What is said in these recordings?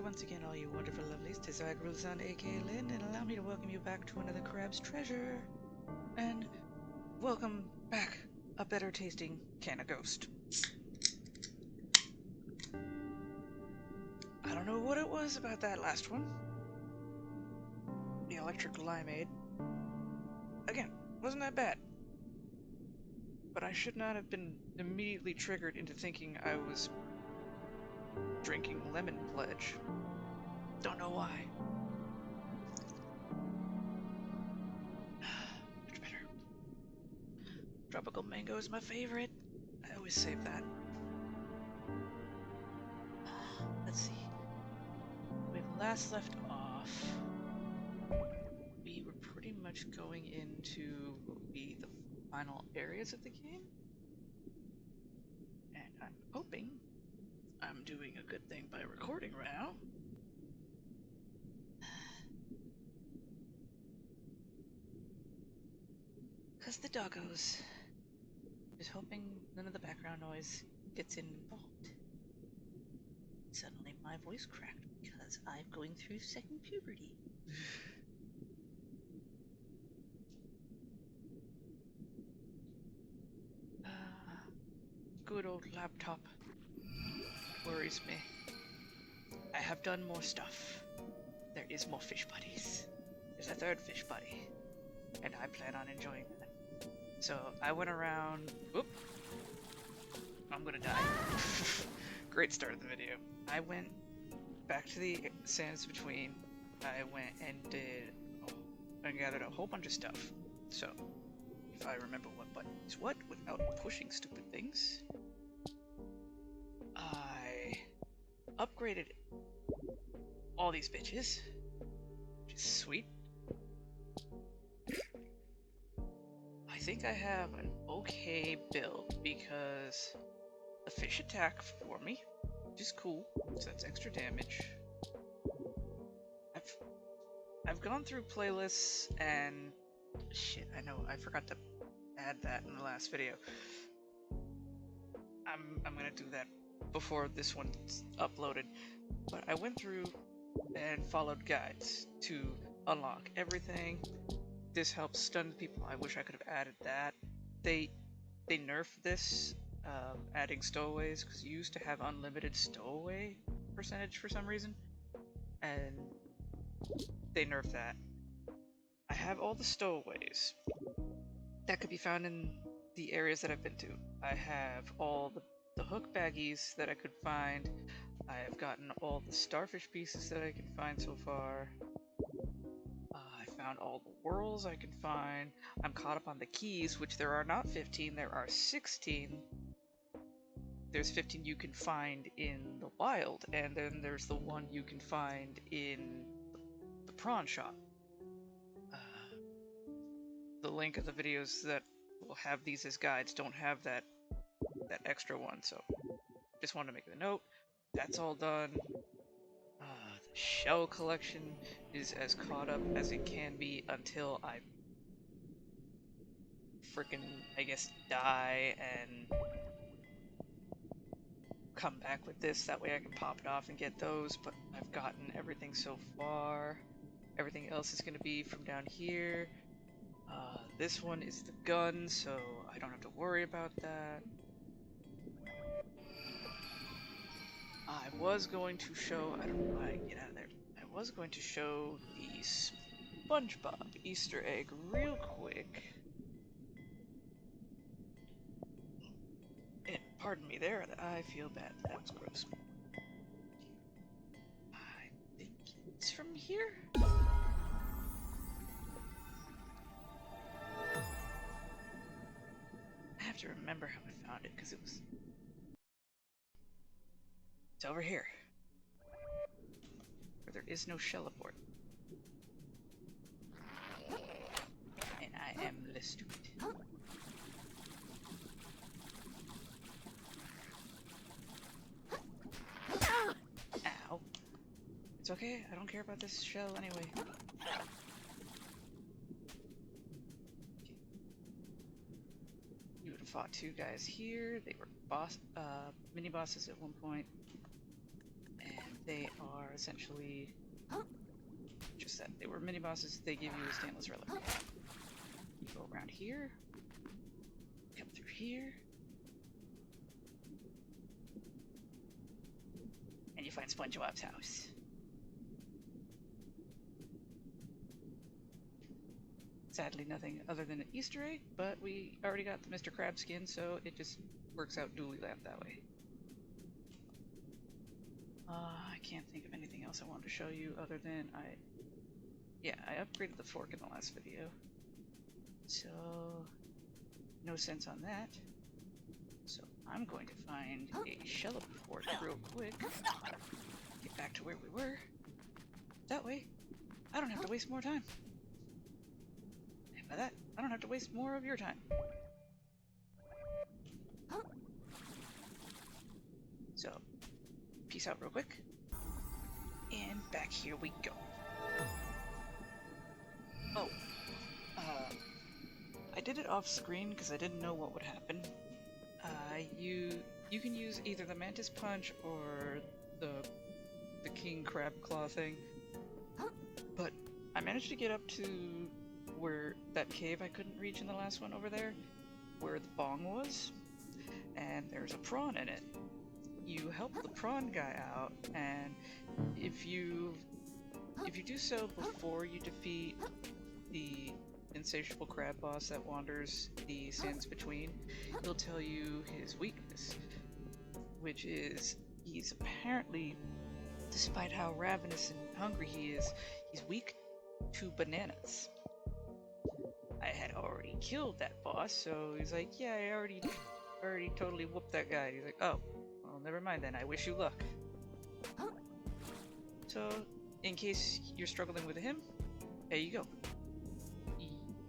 once again, all you wonderful lovelies. 'Tis AGGRO aka Lynn, and allow me to welcome you back to another crab's treasure. And welcome back a better tasting can of ghost. I don't know what it was about that last one. The electric limeade. Again, wasn't that bad. But I should not have been immediately triggered into thinking I was drinking lemon pledge. Don't know why. Much better. Tropical mango is my favorite. I always save that. Let's see. When we last left off, we were pretty much going into what would be the final areas of the game. And I'm hoping I'm doing a good thing by recording right now. Because the doggos. Just hoping none of the background noise gets involved. Suddenly my voice cracked because I'm going through second puberty. Good old laptop worries me. I have done more stuff. There is more fish buddies. There's a third fish buddy. And I plan on enjoying that. So I went around. Whoop. I'm gonna die. Great start of the video. I went back to the sands between. I went and gathered a whole bunch of stuff. So if I remember what button is what without pushing stupid things, I upgraded all these bitches, which is sweet. I think I have an okay build because the fish attack for me, which is cool, so that's extra damage. I've gone through playlists and shit, I know I forgot to add that in the last video. I'm gonna do that before this one's uploaded, but I went through and followed guides to unlock everything. This helps stun people. I wish I could have added that. They nerfed this, adding stowaways, because you used to have unlimited stowaway percentage for some reason, and they nerfed that. I have all the stowaways that could be found in the areas that I've been to. I have all the hook baggies that I could find. I have gotten all the starfish pieces that I can find so far. I found all the whirls I can find. I'm caught up on the keys, which there are not 15, there are 16. There's 15 you can find in the wild, and then there's the one you can find in the prawn shop. The link of the videos that will have these as guides don't have that extra one, so just wanted to make the note. That's all done. The shell collection is as caught up as it can be until I frickin', I guess, die and come back with this. That way I can pop it off and get those, but I've gotten everything so far. Everything else is going to be from down here. This one is the gun, so I don't have to worry about that. I was going to show, I don't know why I get out of there. I was going to show the SpongeBob Easter egg real quick. And pardon me there, I feel bad. That was gross. I think it's from here? I have to remember how I found it, because it's over here, where there is no shell aboard. And I am less stupid. Ow. It's okay, I don't care about this shell anyway. You would have fought two guys here. They were mini bosses at one point. And They are essentially just that. They were mini bosses. They give you a stainless relic. You go around here, come through here, and you find SpongeBob's house. Sadly, nothing other than an Easter egg, but we already got the Mr. Crab skin, so it just works out dually that way. I can't think of anything else I wanted to show you other than I upgraded the fork in the last video. So, no sense on that. So, I'm going to find a shell of fork real quick. Get back to where we were. That way, I don't have to waste more time. And by that, I don't have to waste more of your time. So, peace out real quick. And back here we go. Oh, I did it off screen because I didn't know what would happen. You can use either the Mantis Punch or the King Crab Claw thing. But I managed to get up to where that cave I couldn't reach in the last one over there, where the bong was, and there's a prawn in it. You help the prawn guy out, and if you do so before you defeat the insatiable crab boss that wanders the sands between, he'll tell you his weakness, which is he's apparently, despite how ravenous and hungry he is, he's weak to bananas. I had already killed that boss, so he's like, yeah, I already totally whooped that guy. He's like, oh, well, never mind then, I wish you luck. So, in case you're struggling with him, there you go.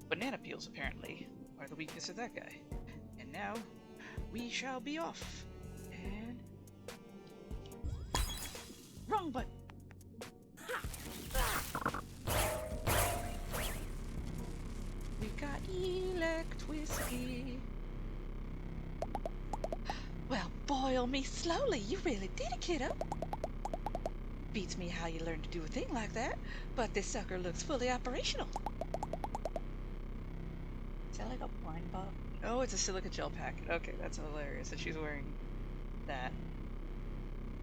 Banana peels, apparently, are the weakness of that guy. And now, we shall be off. And... wrong button! We got elect whiskey. Well, boil me slowly, you really did it, kiddo. Beats me how you learned to do a thing like that, but this sucker looks fully operational. Is that like a wine bottle? Oh, it's a silica gel packet. Okay, that's hilarious that she's wearing that.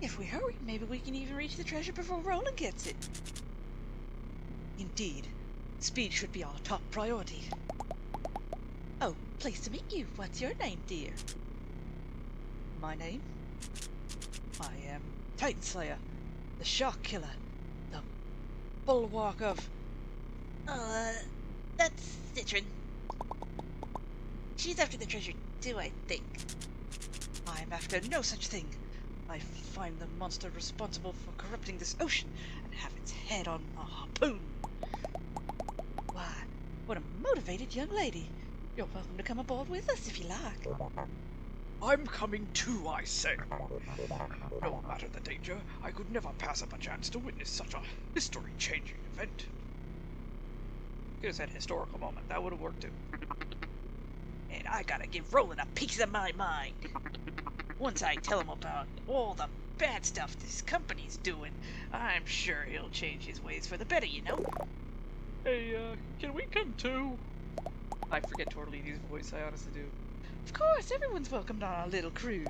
If we hurry, maybe we can even reach the treasure before Roland gets it. Indeed. Speed should be our top priority. Oh, pleased to meet you. What's your name, dear? My name? I am Titan Slayer, the Shark Killer, the bulwark of... That's Citron. She's after the treasure too, I think. I'm after no such thing. I find the monster responsible for corrupting this ocean and have its head on a harpoon. Why, what a motivated young lady. You're welcome to come aboard with us if you like. I'm coming too, I say. No matter the danger, I could never pass up a chance to witness such a history-changing event. Could have said historical moment. That would have worked too. And I gotta give Roland a piece of my mind. Once I tell him about all the bad stuff this company's doing, I'm sure he'll change his ways for the better, you know? Hey, can we come too? I forget Tortellini's voice, I honestly do. Of course, everyone's welcomed on our little cruise.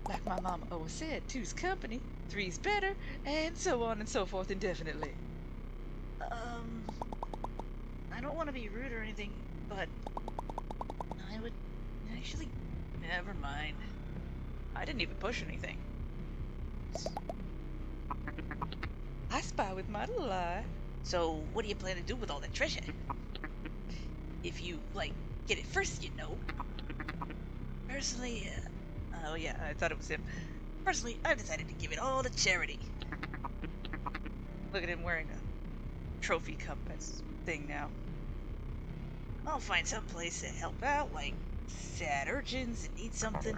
Like my mama always said, two's company, three's better, and so on and so forth indefinitely. I don't want to be rude or anything, but I would actually... Never mind. I didn't even push anything. I spy with my little eye. So, what do you plan to do with all that treasure? If you, like, get it first, you know. Personally, oh yeah, I thought it was him. Personally, I've decided to give it all to charity. Look at him wearing a trophy cup thing now. I'll find some place to help out, like sad urchins that need something.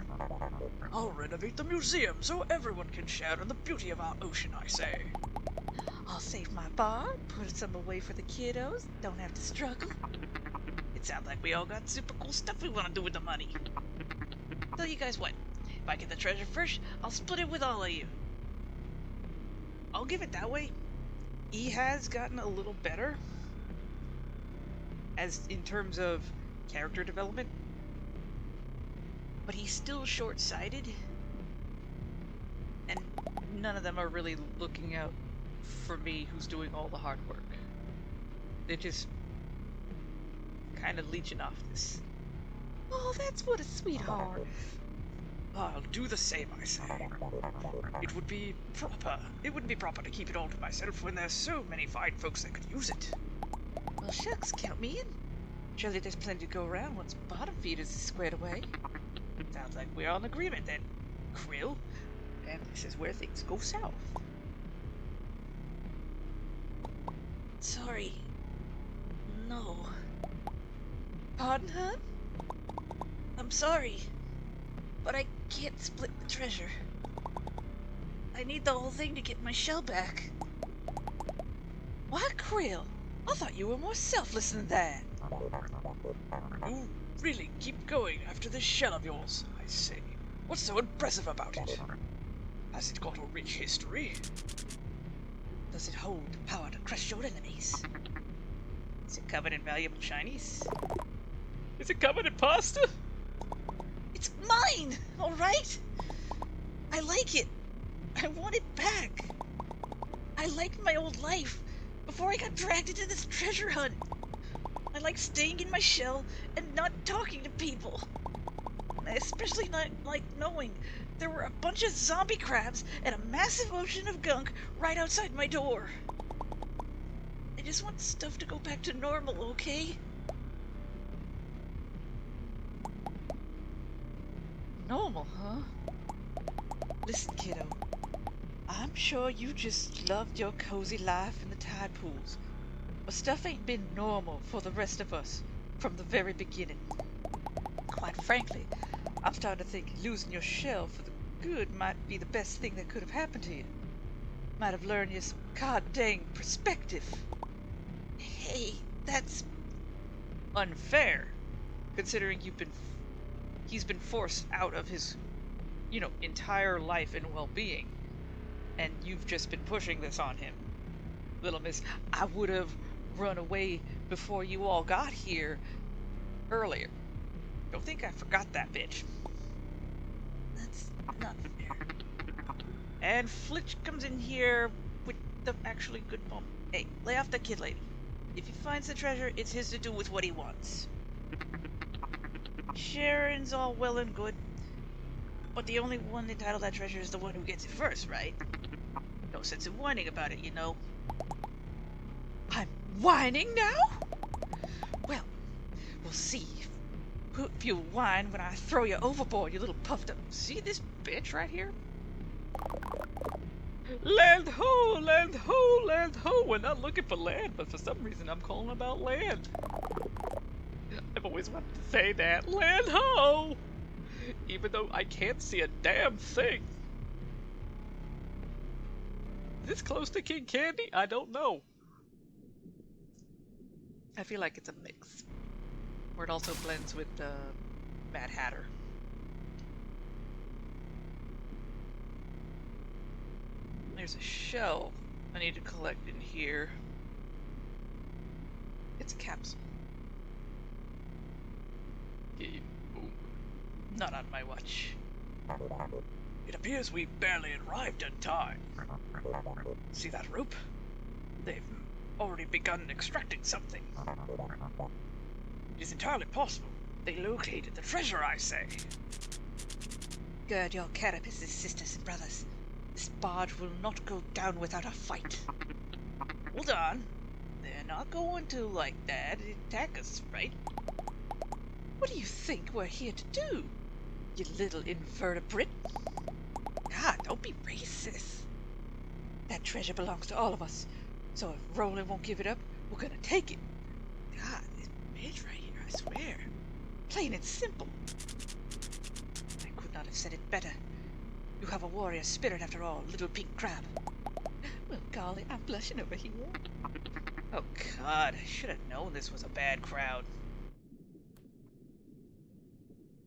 I'll renovate the museum so everyone can share in the beauty of our ocean, I say. I'll save my bar, put some away for the kiddos, don't have to struggle. It sounds like we all got super cool stuff we want to do with the money. Tell you guys what, if I get the treasure first, I'll split it with all of you. I'll give it that way. He has gotten a little better as in terms of character development, but he's still short-sighted, and None of them are really looking out for me, who's doing all the hard work. They're just kind of leeching off this. oh, that's what a sweetheart. I'll do the same, I say. It would be proper. It wouldn't be proper to keep it all to myself when there's so many fine folks that could use it. Well, shucks, count me in. Surely there's plenty to go around once bottom feeders is squared away. Sounds like we're all in agreement then, Kril. And this is where things go south. Sorry. No. Pardon, huh? I'm sorry, but I can't split the treasure. I need the whole thing to get my shell back. What, Kril? I thought you were more selfless than that. You really keep going after this shell of yours, I say. What's so impressive about it? Has it got a rich history? Does it hold the power to crush your enemies? Is it covered in valuable shinies? Is it covered in pasta? It's mine, all right? I like it. I want it back. I liked my old life before I got dragged into this treasure hunt. I like staying in my shell and not talking to people. I especially not like knowing there were a bunch of zombie crabs and a massive ocean of gunk right outside my door. I just want stuff to go back to normal, okay? Normal, huh? Listen, kiddo. I'm sure you just loved your cozy life in the tide pools, but stuff ain't been normal for the rest of us from the very beginning. Quite frankly, I'm starting to think losing your shell for the good might be the best thing that could have happened to you. Might have learned you some god-dang perspective. Hey, that's Unfair, considering he's been forced out of his, entire life and well-being, and you've just been pushing this on him. Little miss, I would have run away before you all got here earlier. Don't think I forgot that bitch. that's not fair. And Flitch comes in here with the actually good moment. Hey, lay off the kid lady. If he finds the treasure, it's his to do with what he wants. Sharon's all well and good, but the only one entitled to that treasure is the one who gets it first, right? No sense in whining about it, you know. I'm whining now? Well, we'll see if you'll whine when I throw you overboard, you little puffed up. See this bitch right here? Land ho, land ho, land ho. We're not looking for land, but for some reason I'm calling about land. I've always wanted to say that. Land ho! Even though I can't see a damn thing. This close to King Candy? I don't know. I feel like it's a mix. Where it also blends with Mad Hatter. There's a shell I need to collect in here. It's a capsule. Game over. Not on my watch. It appears we barely arrived in time. See that rope? They've already begun extracting something. It is entirely possible they located the treasure, I say. Gird your carapaces, sisters and brothers. This barge will not go down without a fight. Hold on. They're not going to, like that, attack us, right? What do you think we're here to do, you little invertebrate? God, don't be racist. That treasure belongs to all of us, so if Roland won't give it up, we're gonna take it. God, this bitch right here, I swear. Plain and simple. I could not have said it better. You have a warrior spirit after all, little pink crab. Well, golly, I'm blushing over here. Oh god, I should have known this was a bad crowd.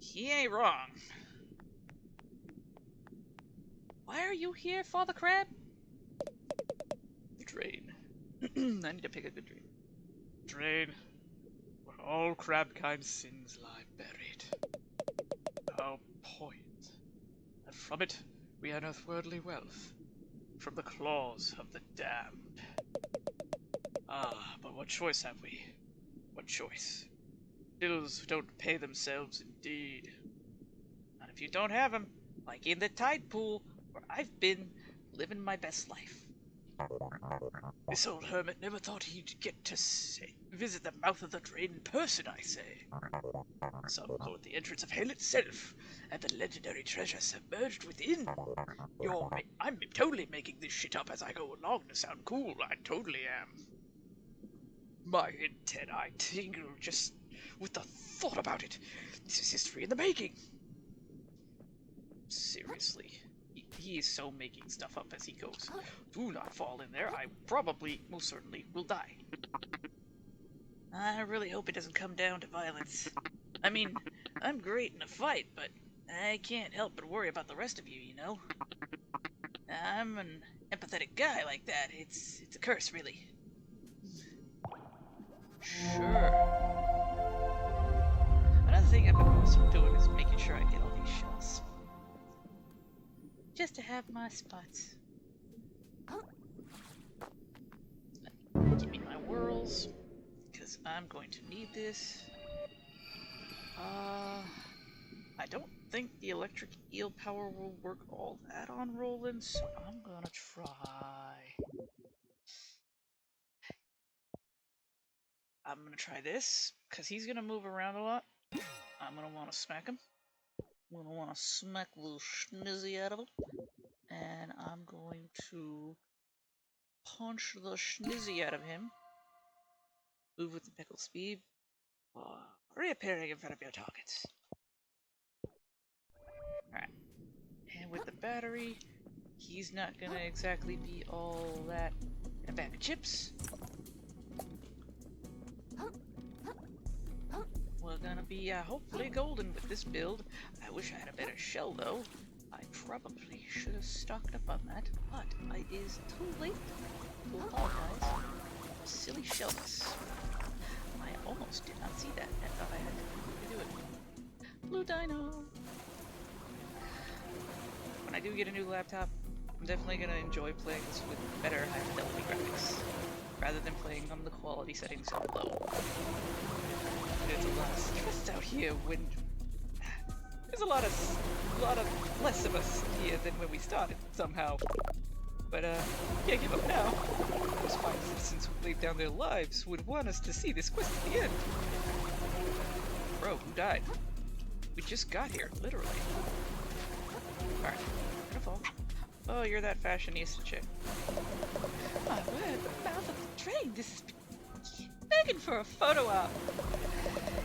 He ain't wrong. Why are you here, Father Crab? drain. I need to pick a good drain. Drain, where all crab-kind sins lie buried. Our point, and from it we unearth worldly wealth, from the claws of the damned. Ah, but what choice have we? What choice? Bills don't pay themselves indeed. And if you don't have them, like in the tide pool, where I've been living my best life. This old hermit never thought he'd get to visit the mouth of the drain in person, I say. Some call it the entrance of hell itself, and the legendary treasure submerged within. I'm totally making this shit up as I go along to sound cool. I totally am. My antennae tingle just with the thought about it. This is history in the making. Seriously. He is so making stuff up as he goes. Do not fall in there. I probably, most certainly, will die. I really hope it doesn't come down to violence. I mean, I'm great in a fight, but I can't help but worry about the rest of you, you know? I'm an empathetic guy like that. It's a curse, really. Sure. Another thing I've been also doing is making sure I get all these shells. Just to have my spots. Give me my whirls, because I'm going to need this. I don't think the electric eel power will work all that on Roland, so I'm gonna try. I'm gonna try this, because he's gonna move around a lot. I'm gonna want to smack him. I'm gonna want to smack the schnizzy out of him. And I'm going to punch the schnizzy out of him. Move with the pickle speed. Reappearing in front of your targets. Alright. And with the battery, he's not gonna exactly be all that in a bag of chips. We're gonna be hopefully golden with this build. I wish I had a better shell though. I probably should have stocked up on that, but it is too late to apologize. Silly shellness. I almost did not see that. I thought I had to do it. Blue Dino! When I do get a new laptop, I'm definitely going to enjoy playing this with better high-fidelity graphics, rather than playing on the quality settings so low. There's a lot of stress out here when... There's a lot of less of us here than when we started, somehow. But, can't give up now. Those fine citizens who laid down their lives would want us to see this quest to the end. Bro, who died? We just got here, literally. Alright, I'm gonna fall. Oh, you're that fashionista chick. My word, the mouth of the train, this is begging for a photo op.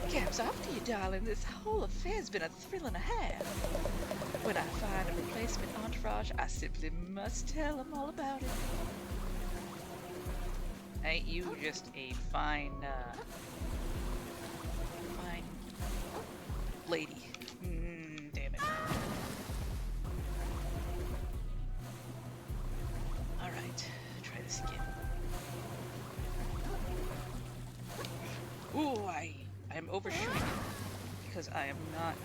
Caps off to you, darling. This whole affair's been a thrill and a half. When I find a replacement entourage, I simply must tell them all about it. Ain't you just a fine lady? Damn it. Alright, try this again. Ooh, I am overshooting it because I'm not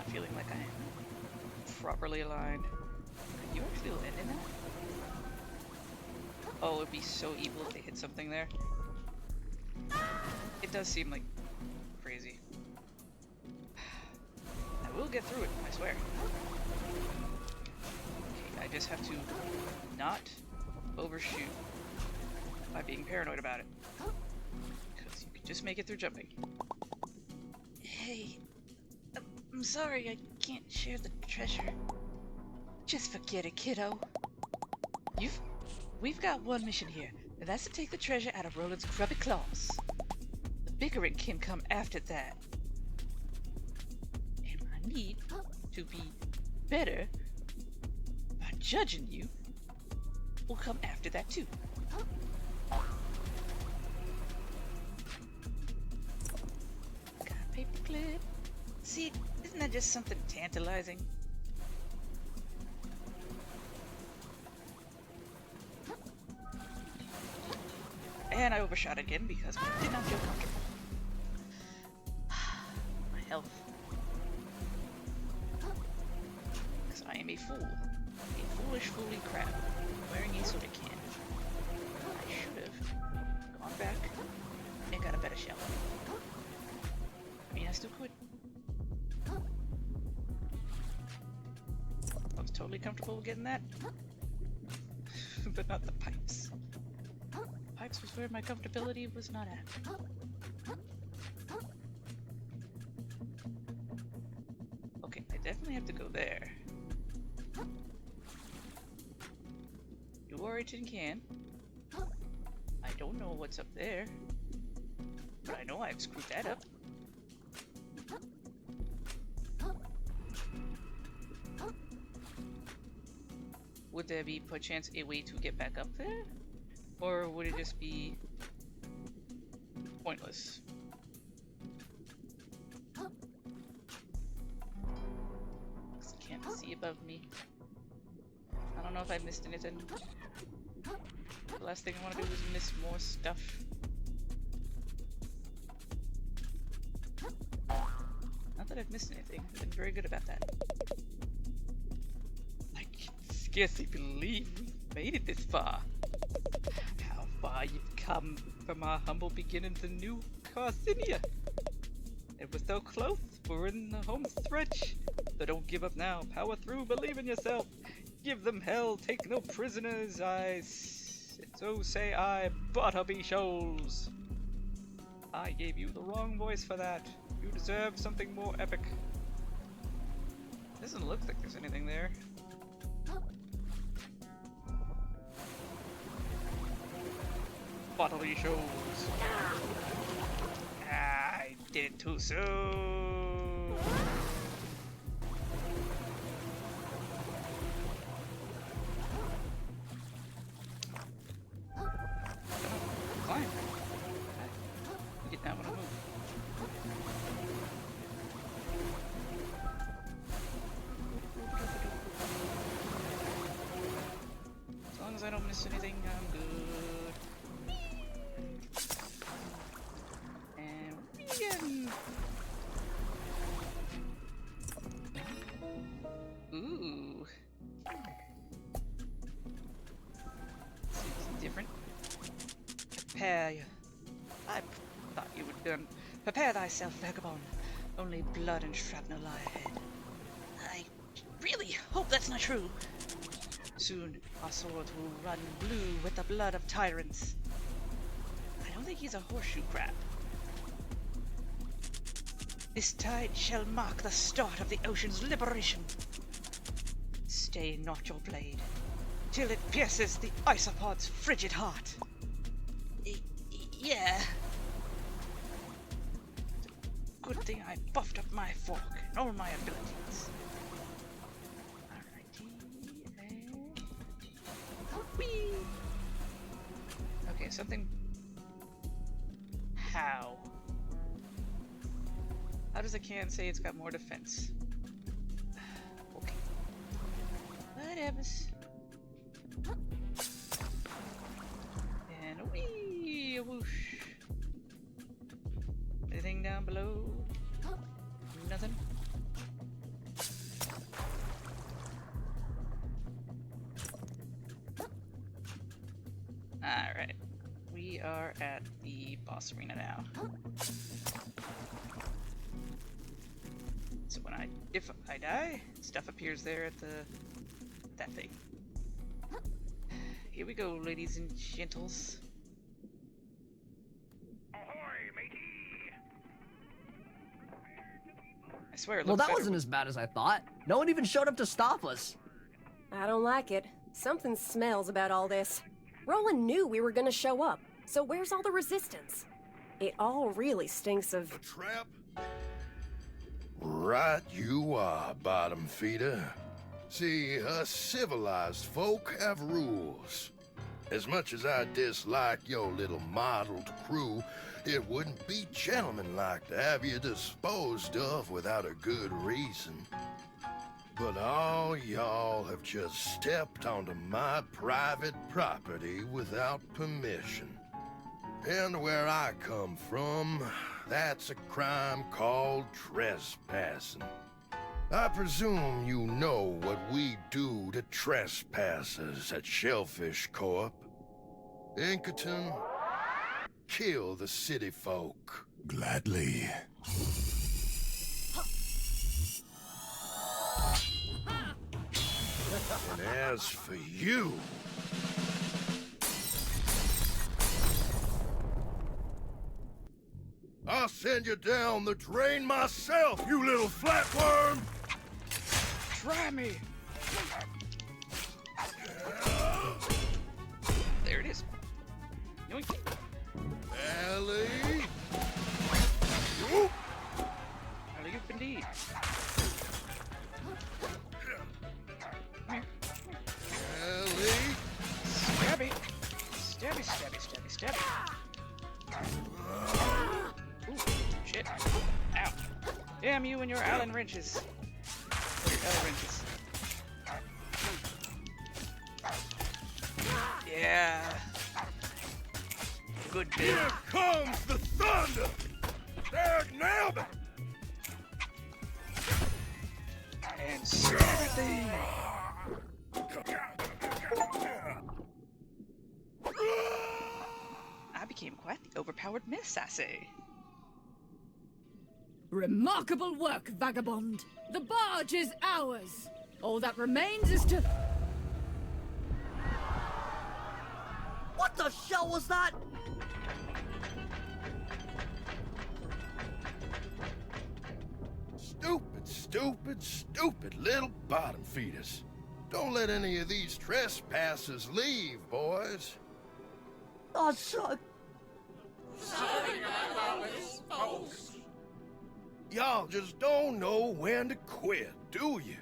feeling like I am properly aligned. Can you actually land in that? Oh, it'd be so evil if they hit something there. It does seem like crazy. I will get through it, I swear. Okay, I just have to not overshoot by being paranoid about it. Because you can just make it through jumping. Hey, I'm sorry I can't share the treasure. Just forget it, kiddo. We've got one mission here, and that's to take the treasure out of Roland's grubby claws. The bickering can come after that. And my need to be better by judging you will come after that too. Got a paperclip. See, isn't that just something tantalizing? And I overshot again because I did not feel comfortable. My health. Because I am a fool. A foolish, fooly crab. Wearing a soda can. I should have gone back and got a better shell. I mean, I still could. I was totally comfortable getting that. But not the pipes. Pipes was where my comfortability was not at. Okay, I definitely have to go there. You are a tin can. I don't know what's up there. But I know I've screwed that up. Would there be perchance a way to get back up there? Or would it just be pointless? Because I can't see above me. I don't know if I missed anything. The last thing I want to do is miss more stuff. Not that I've missed anything. I've been very good about that. I can scarcely believe we've made it this far. How far you've come from our humble beginnings in New Carcinia. It was so close. We're in the home stretch. So don't give up now. Power through. Believe in yourself. Give them hell. Take no prisoners. So say I, Butterby Shoals. I gave you the wrong voice for that. You deserve something more epic. Doesn't look like there's anything there. Butterby Shoals. I did it too soon. Climb. Get down when I move. As long as I don't miss anything, I'm good. And begin. Ooh. Seems different. Prepare you. I thought you would done. Prepare thyself, vagabond. Only blood and shrapnel lie ahead. I really hope that's not true. Soon our swords will run blue with the blood of tyrants. I don't think he's a horseshoe crab. This tide shall mark the start of the ocean's liberation. Stay not your blade, till it pierces the isopod's frigid heart. Yeah. Good thing I buffed up my fork and all my abilities. Alrighty, and... Whee! Okay, something... How? How does a can say it's got more defense? Okay. Whatevers. And a wee, a whoosh. Anything down below? Nothing? Alright. We are at the boss arena now. So if I die, stuff appears there at that thing. Here we go, ladies and gentles. I swear it Well, looks that better. wasn't as bad as I thought. No one even showed up to stop us. I don't like it. Something smells about all this. Roland knew we were gonna show up, so where's all the resistance? It all really stinks of... A trap? Right you are, bottom feeder. See, us civilized folk have rules. As much as I dislike your little mottled crew, it wouldn't be gentlemanlike to have you disposed of without a good reason. But all y'all have just stepped onto my private property without permission. And where I come from, that's a crime called trespassing. I presume you know what we do to trespassers at Shellfish Corp. Inkerton, kill the city folk. Gladly. And as for you... I'll send you down the drain myself, you little flatworm! Try me! There it is. Yoink. Ellie! Whoop! Alley oop indeed. Ellie! Stabby. Stabby, stabby, stabby, stabby. Ooh, shit. Ow. Damn you and your Allen wrenches. Or your Allen wrenches. Yeah. Good bit. Here comes the thunder! There, nab it! And everything. I became quite the overpowered miss, I say. Remarkable work, vagabond. The barge is ours. All that remains is to... What the shell was that? Stupid, stupid, stupid little bottom feeders. Don't let any of these trespassers leave, boys. Oh, son. Y'all just don't know when to quit, do you?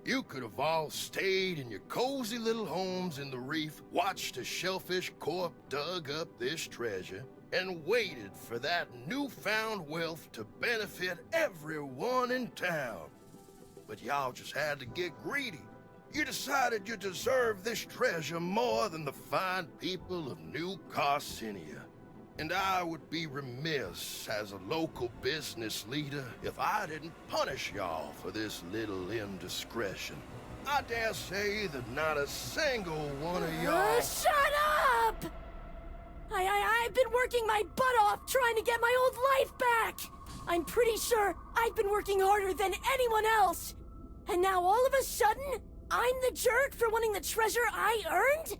You could have all stayed in your cozy little homes in the reef, watched as Shellfish Corp dug up this treasure, and waited for that newfound wealth to benefit everyone in town. But y'all just had to get greedy. You decided you deserved this treasure more than the fine people of New Carcinia. And I would be remiss as a local business leader if I didn't punish y'all for this little indiscretion. I dare say that not a single one of y'all... Shut up! I've been working my butt off trying to get my old life back! I'm pretty sure I've been working harder than anyone else! And now all of a sudden, I'm the jerk for wanting the treasure I earned?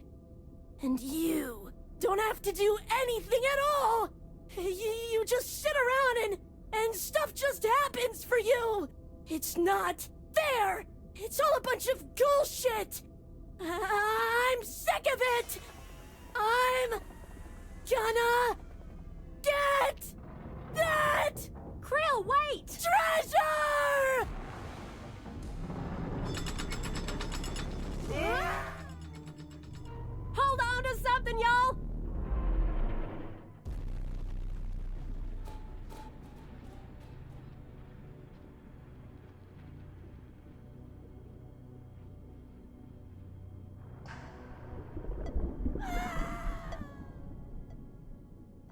And you don't have to do anything at all! You just sit around and stuff just happens for you! It's not fair! It's all a bunch of bullshit! I'm sick of it! I'm gonna get that Kril, wait! treasure! Hold on to something, y'all!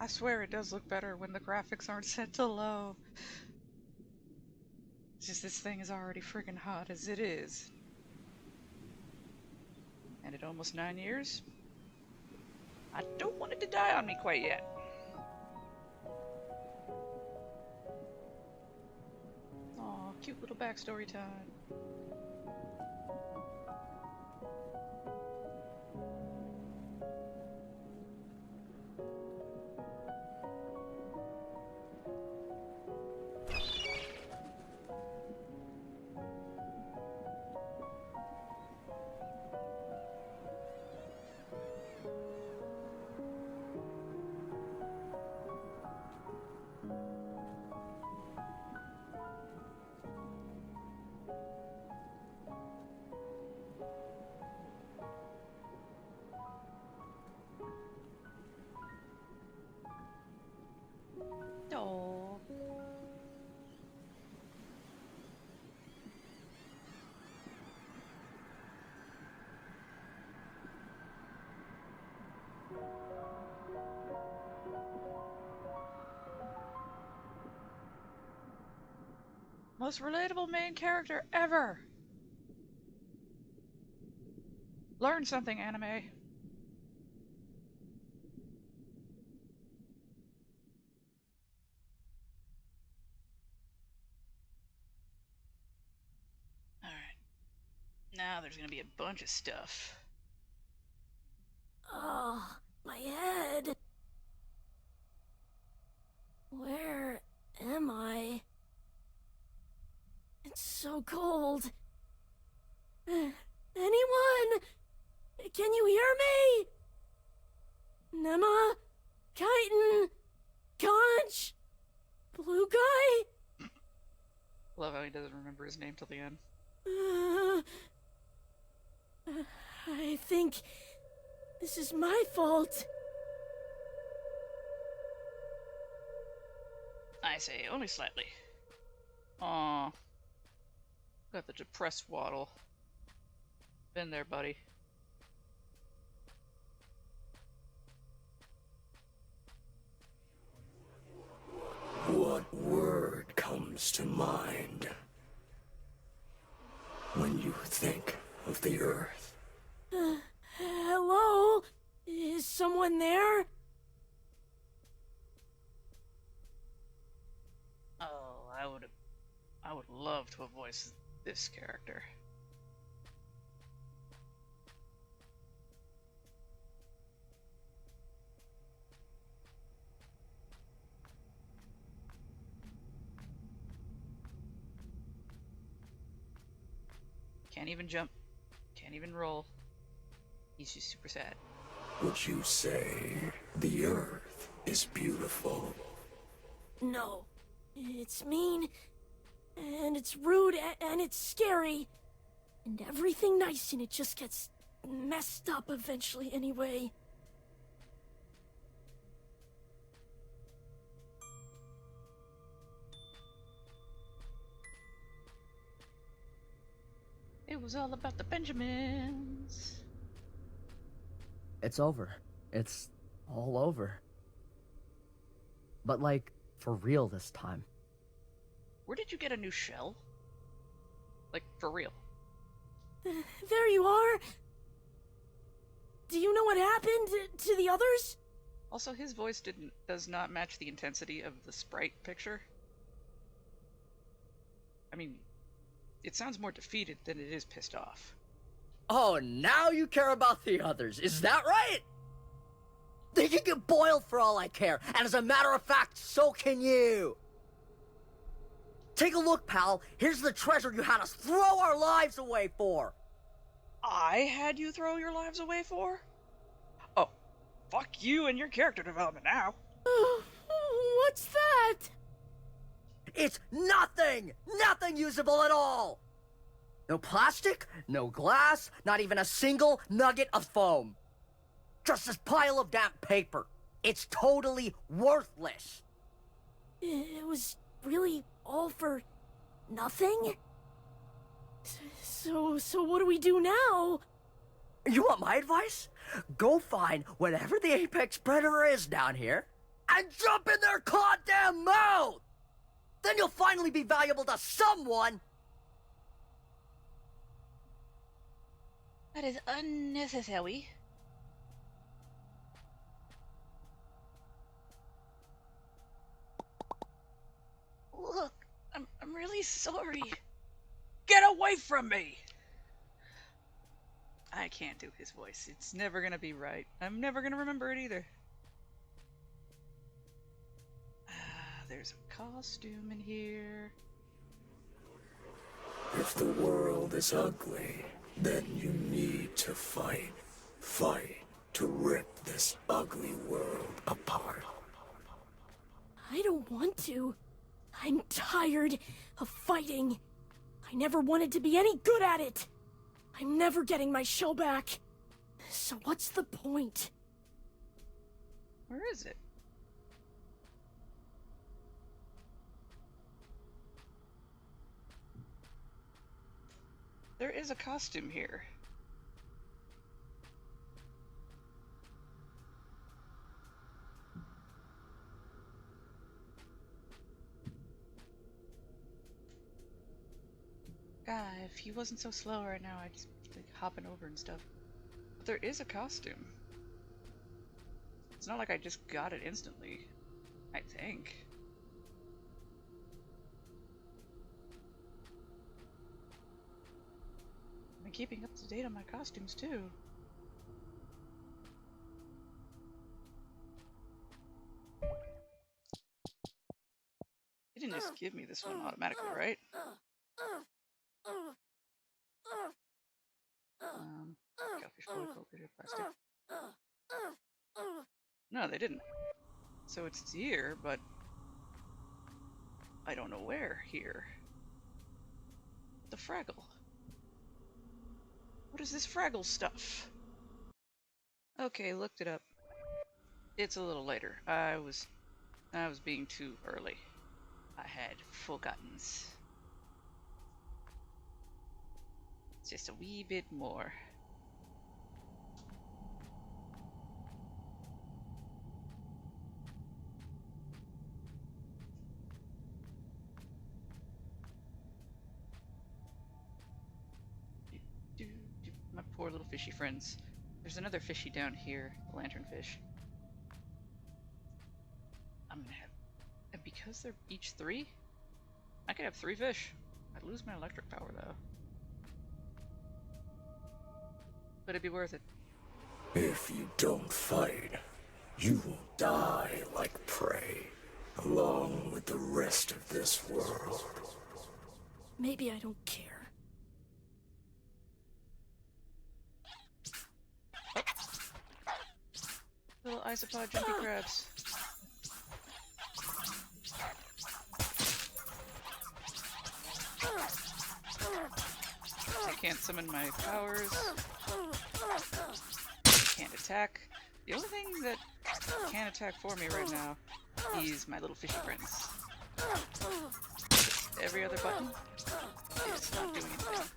I swear it does look better when the graphics aren't set to low. It's just this thing is already friggin' hot as it is. And at almost 9 years, I don't want it to die on me quite yet. Aw, cute little backstory time. Most relatable main character ever. Learn something, anime. Alright. Now there's gonna be a bunch of stuff. Oh, my head. Where am I? It's so cold. Anyone? Can you hear me? Nema? Chitin? Conch? Blue guy? Love how he doesn't remember his name till the end. I think this is my fault. I say, only slightly. Aw. Got the depressed waddle. Been there, buddy. What word comes to mind when you think of the Earth? Hello? Is someone there? Oh, I would love to have voiced this character. Can't even jump. Can't even roll. He's just super sad. Would you say the Earth is beautiful? No. It's mean, and it's rude, and it's scary. And everything nice in it just gets messed up eventually anyway. It was all about the Benjamins. It's over. It's all over. But like, for real this time. Where did you get a new shell? Like, for real? There you are! Do you know what happened to the others? Also, his voice does not match the intensity of the sprite picture. I mean, it sounds more defeated than it is pissed off. Oh, now you care about the others, is that right? They can get boiled for all I care, and as a matter of fact, so can you! Take a look, pal. Here's the treasure you had us throw our lives away for! I had you throw your lives away for? Oh, fuck you and your character development now. What's that? It's nothing! Nothing usable at all! No plastic, no glass, not even a single nugget of foam. Just this pile of damp paper. It's totally worthless. It was really all for nothing? So what do we do now? You want my advice? Go find whatever the apex predator is down here and jump in their goddamn mouth! Then you'll finally be valuable to someone! That is unnecessary. Look, I'm really sorry. Get away from me! I can't do his voice. It's never gonna be right. I'm never gonna remember it either. There's a costume in here. If the world is ugly, then you need to fight. Fight to rip this ugly world apart. I don't want to. I'm tired of fighting. I never wanted to be any good at it. I'm never getting my show back. So what's the point? Where is it? There is a costume here. if he wasn't so slow right now, I'd just be like hopping over and stuff. But there is a costume. It's not like I just got it instantly, I think. I've been keeping up to date on my costumes too. It didn't just give me this one automatically, right? Catfish boy, poker, plastic. No, they didn't. So it's here, but I don't know where here. The Fraggle. What is this Fraggle stuff? Okay, looked it up. It's a little later. I was being too early. I had forgotten. Just a wee bit more. My poor little fishy friends. There's another fishy down here, the lanternfish. I'm gonna have, and because they're each 3, I could have 3 fish. I'd lose my electric power though. But it'd be worth it. If you don't fight, you will die like prey, along with the rest of this world. Maybe I don't care. Little isopod jumpy crabs. I can't summon my powers. Can't attack. The only thing that can attack for me right now is my little fishy friends. Every other button is not doing anything.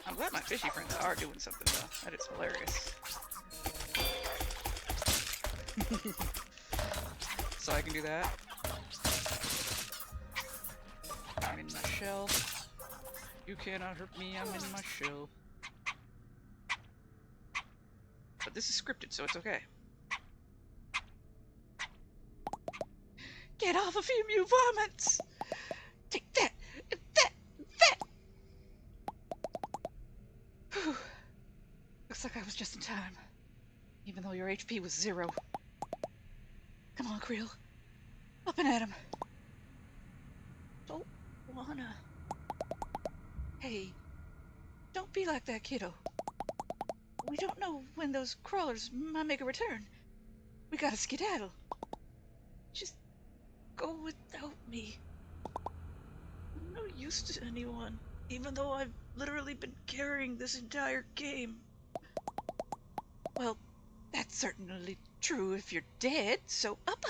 I'm glad my fishy friends are doing something though. That is hilarious. So I can do that. I'm in my shell. You cannot hurt me, I'm in my shell. But this is scripted, so it's okay. Get off of him, you varmints! Take that! That! Whew. Looks like I was just in time. Even though your HP was 0. Come on, Kril. Up and at him. Don't wanna. Hey, don't be like that, kiddo. We don't know when those crawlers might make a return. We gotta skedaddle. Just go without me. I'm no use to anyone, even though I've literally been carrying this entire game. Well, that's certainly true if you're dead, so up.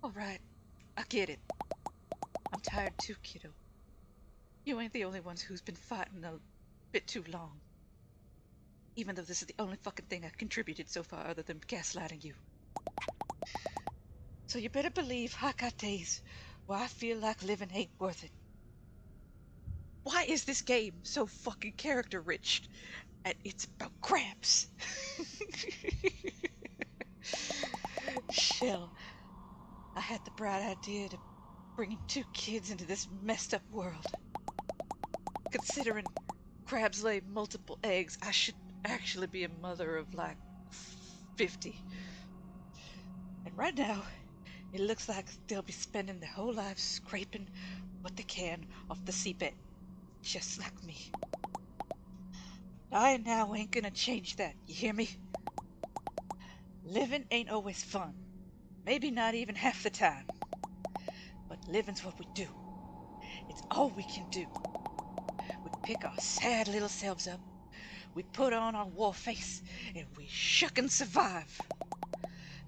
Alright, I get it. I'm tired too, kiddo. You ain't the only ones who's been fighting a bit too long. Even though this is the only fucking thing I've contributed so far other than gaslighting you. So you better believe I got days where I feel like living ain't worth it. Why is this game so fucking character rich? And it's about crabs. Shell, I had the bright idea to bringing 2 kids into this messed up world. Considering crabs lay multiple eggs, I should actually be a mother of like 50. And right now, it looks like they'll be spending their whole lives scraping what they can off the seabed, just like me. I now ain't gonna change that, you hear me? Living ain't always fun. Maybe not even half the time. But living's what we do. It's all we can do. We pick our sad little selves up, we put on our war face, and we shuck and survive.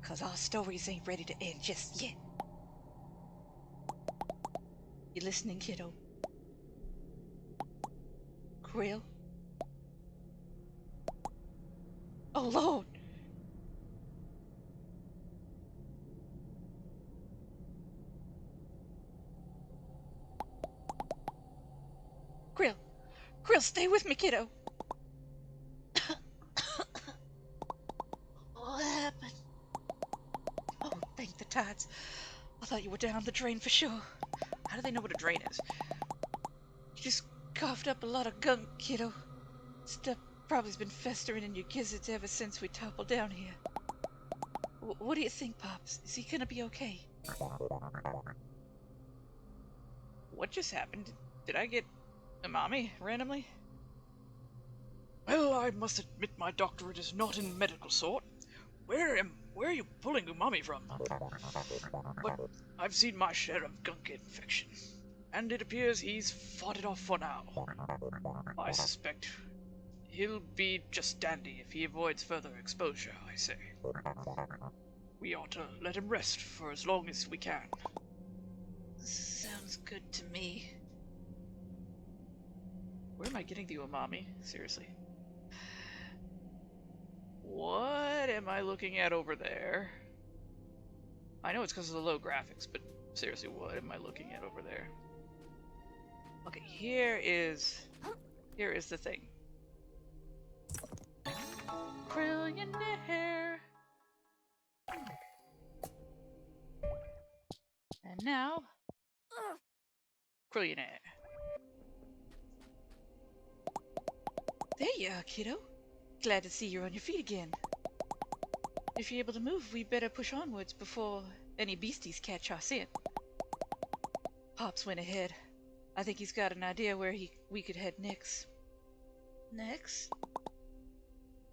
'Cause our stories ain't ready to end just yet. You listening, kiddo? Kril? Oh, Lord! Kril, stay with me, kiddo. What happened? Oh, thank the tides. I thought you were down the drain for sure. How do they know what a drain is? You just coughed up a lot of gunk, kiddo. Stuff probably's been festering in your gizzards ever since we toppled down here. What do you think, Pops? Is he gonna be okay? What just happened? Did I get umami randomly? Well, I must admit my doctorate is not in medical sort. Where are you pulling umami from? But I've seen my share of gunk infection, and it appears he's fought it off for now. I suspect he'll be just dandy if he avoids further exposure, I say. We ought to let him rest for as long as we can. Sounds good to me. Where am I getting the umami? Seriously. What am I looking at over there? I know it's because of the low graphics, but seriously, what am I looking at over there? Okay, here is the thing. Krillionaire. And now, Krillionaire. There you are, kiddo. Glad to see you're on your feet again. If you're able to move, we better push onwards before any beasties catch our scent. Pops went ahead. I think he's got an idea where we could head next. Next?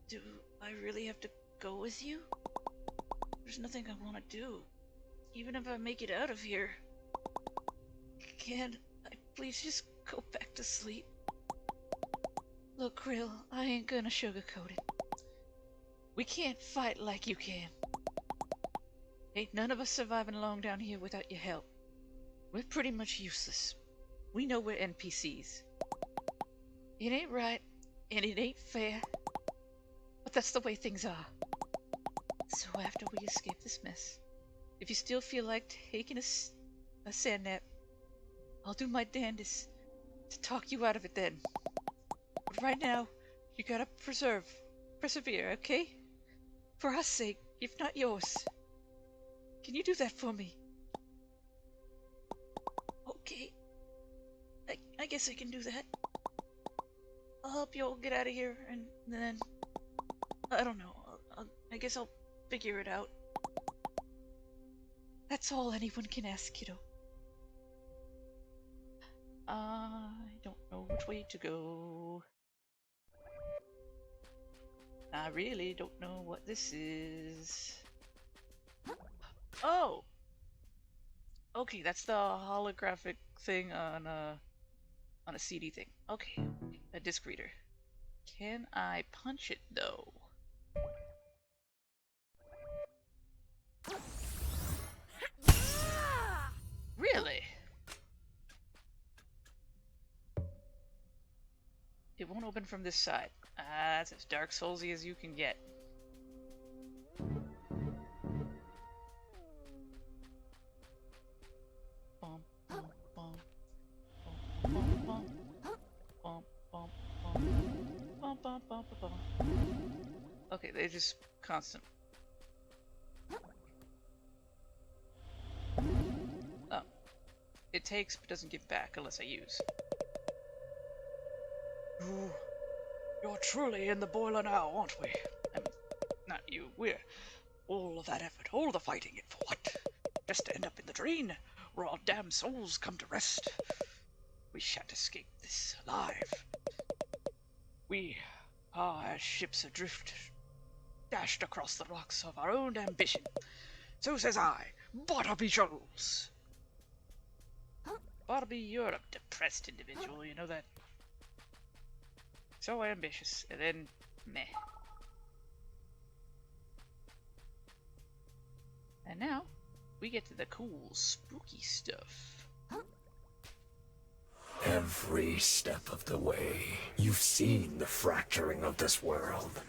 Do I really have to go with you? There's nothing I want to do. Even if I make it out of here. Can I please just go back to sleep? Look, Kril, I ain't gonna sugarcoat it. We can't fight like you can. Ain't none of us surviving long down here without your help. We're pretty much useless. We know we're NPCs. It ain't right, and it ain't fair, but that's the way things are. So after we escape this mess, if you still feel like taking a sand nap, I'll do my damnedest to talk you out of it then. But right now, you gotta persevere, okay? For our sake, if not yours. Can you do that for me? Okay. I guess I can do that. I'll help you all get out of here, and then... I don't know. I guess I'll figure it out. That's all anyone can ask, kiddo. I don't know which way to go. I really don't know what this is. Oh! Okay, that's the holographic thing on a CD thing. Okay, a disc reader. Can I punch it though? Really? It won't open from this side. That's as Dark Soulsy as you can get. Bum, bum, bum. Bum, bum, bum. Bum, bum, bum. Bum, bum, bum, bum, bum. Okay, they're just constant. Oh. It takes but doesn't give back unless I use. Ooh, you're truly in the boiler now, aren't we? Not you. We're all of that effort, all the fighting, it for what? Just to end up in the drain, where our damn souls come to rest. We shan't escape this alive. We are as ships adrift, dashed across the rocks of our own ambition. So says I, Bartleby Jones. Bartleby, you're a depressed individual, you know that? So ambitious, and then meh. And now, we get to the cool, spooky stuff. Every step of the way, you've seen the fracturing of this world.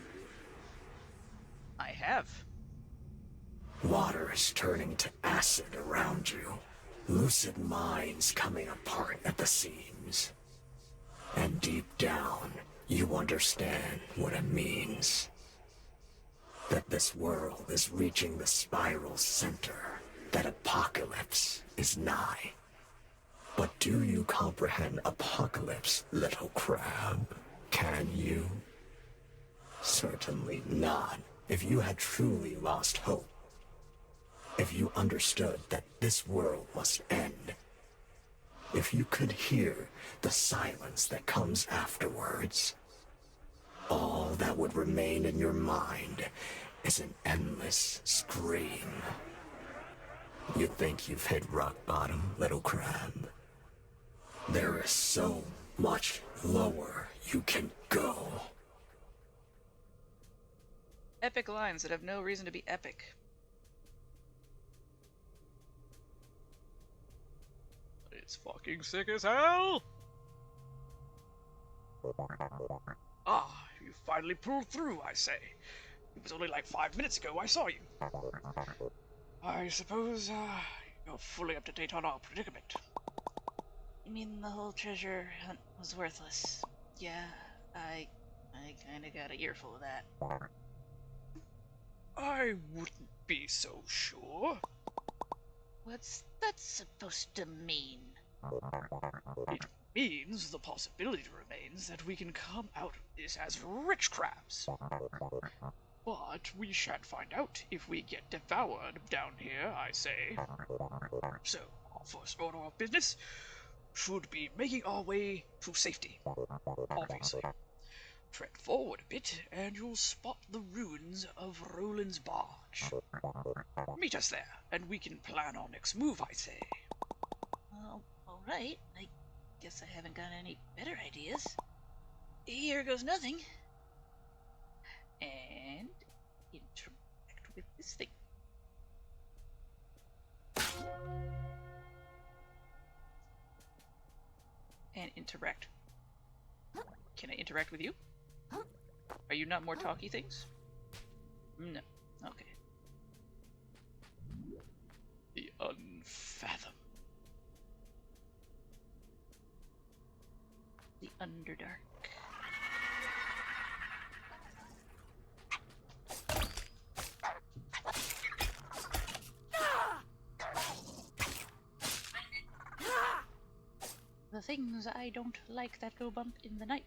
I have. Water is turning to acid around you. Lucid minds coming apart at the seams. And deep down, you understand what it means. That this world is reaching the spiral center. That apocalypse is nigh. But do you comprehend apocalypse, little crab? Can you? Certainly not. If you had truly lost hope. If you understood that this world must end. If you could hear the silence that comes afterwards. All that would remain in your mind is an endless scream. You think you've hit rock bottom, little crab? There is so much lower you can go. Epic lines that have no reason to be epic. It's fucking sick as hell! Ah, you finally pulled through, I say. It was only like 5 minutes ago I saw you. I suppose, you're fully up to date on our predicament. You mean the whole treasure hunt was worthless? Yeah, I kinda got an earful of that. I wouldn't be so sure. What's that supposed to mean? It means the possibility remains that we can come out of this as rich crabs. But we shan't find out if we get devoured down here, I say. So, our first order of business should be making our way to safety, obviously. Tread forward a bit, and you'll spot the ruins of Roland's barge. Meet us there, and we can plan our next move, I say. Alright. I guess I haven't got any better ideas. Here goes nothing. And interact with this thing. And interact. Can I interact with you? Are you not more talky things? No. Okay. The unfathom. The Underdark. The things I don't like that go bump in the night.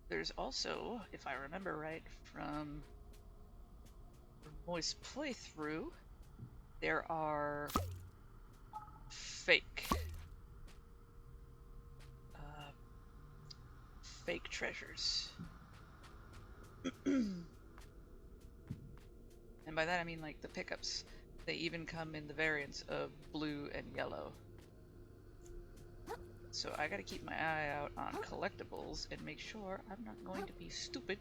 There's also, if I remember right from Moist playthrough, there are fake treasures. And by that I mean like the pickups. They even come in the variants of blue and yellow. So I gotta keep my eye out on collectibles and make sure I'm not going to be stupid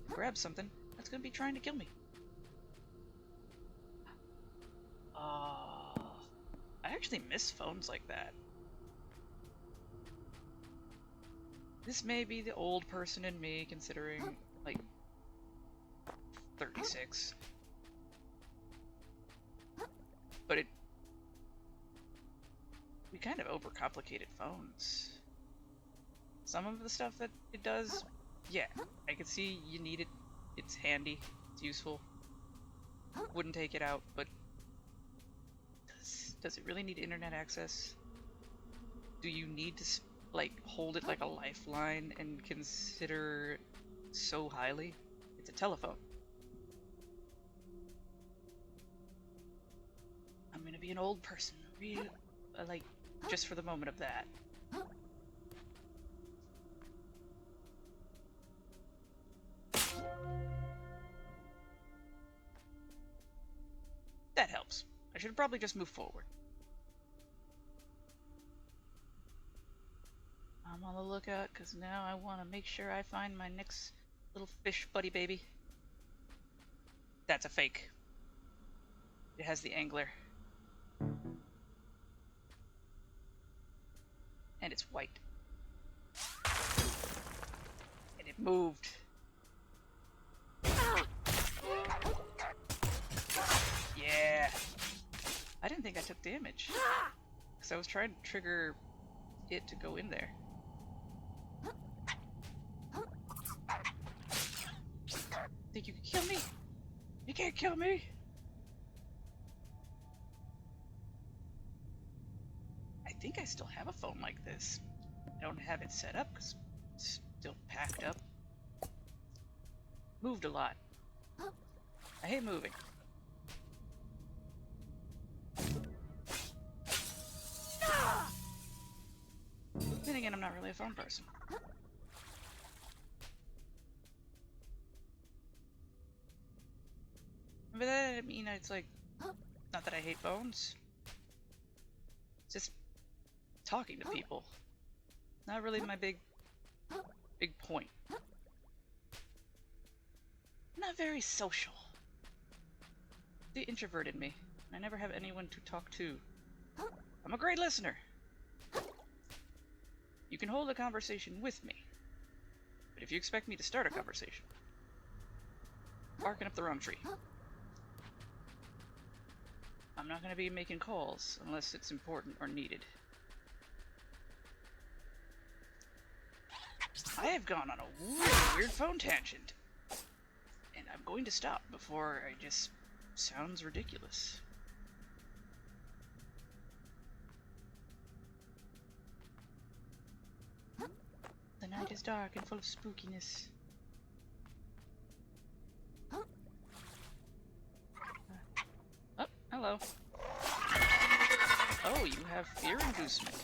and grab something that's gonna be trying to kill me. I actually miss phones like that. This may be the old person in me, considering, like, 36. But we kind of overcomplicated phones. Some of the stuff that it does, yeah, I can see you need it. It's handy, it's useful. Wouldn't take it out, but does it really need internet access? Do you need to, like, hold it like a lifeline and consider so highly? It's a telephone. I'm gonna be an old person, like, just for the moment of that. That helps. I should probably just move forward. I'm on the lookout, because now I want to make sure I find my next little fish buddy baby. That's a fake. It has the angler. And it's white. And it moved. Yeah. I didn't think I took damage. Because I was trying to trigger it to go in there. Think you can kill me? You can't kill me! I think I still have a phone like this. I don't have it set up because it's still packed up. Moved a lot. I hate moving. Then again, I'm not really a phone person. But that, I mean, it's like, not that I hate phones. It's just talking to people. Not really my big point. Not very social. The introvert in me. I never have anyone to talk to. I'm a great listener. You can hold a conversation with me. But if you expect me to start a conversation, barking up the wrong tree. I'm not going to be making calls unless it's important or needed. I have gone on a weird phone tangent. And I'm going to stop before it just sounds ridiculous. The night is dark and full of spookiness. Oh, hello. Oh, you have fear inducement.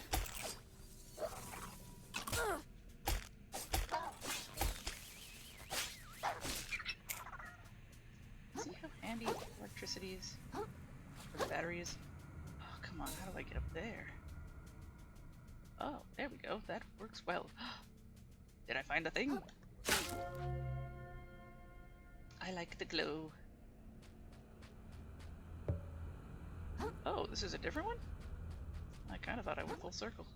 See how handy electricity is? Or the battery is? Oh, come on, how do I get up there? Oh, there we go. That works well. Did I find the thing? I like the glow. Oh, this is a different one? I kind of thought I went full circle.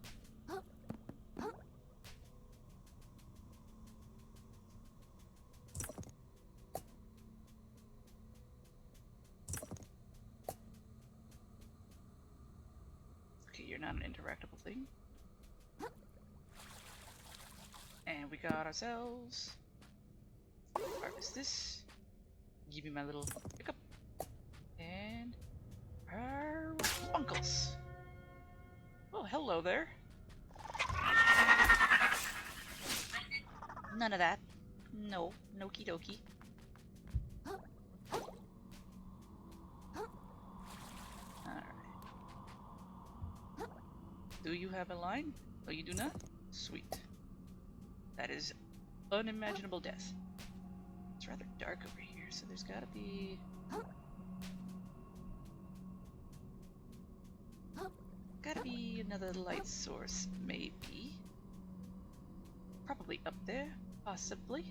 Okay, you're not an interactable thing. And we got ourselves. Harvest this. Give me my little pickup. And our uncles. Oh, hello there. None of that. No, noki dokie. Alright. Do you have a line? Oh, you do not? Sweet. That is unimaginable death. It's rather dark over here, so there's gotta be... Gotta be another light source, maybe. Probably up there, possibly.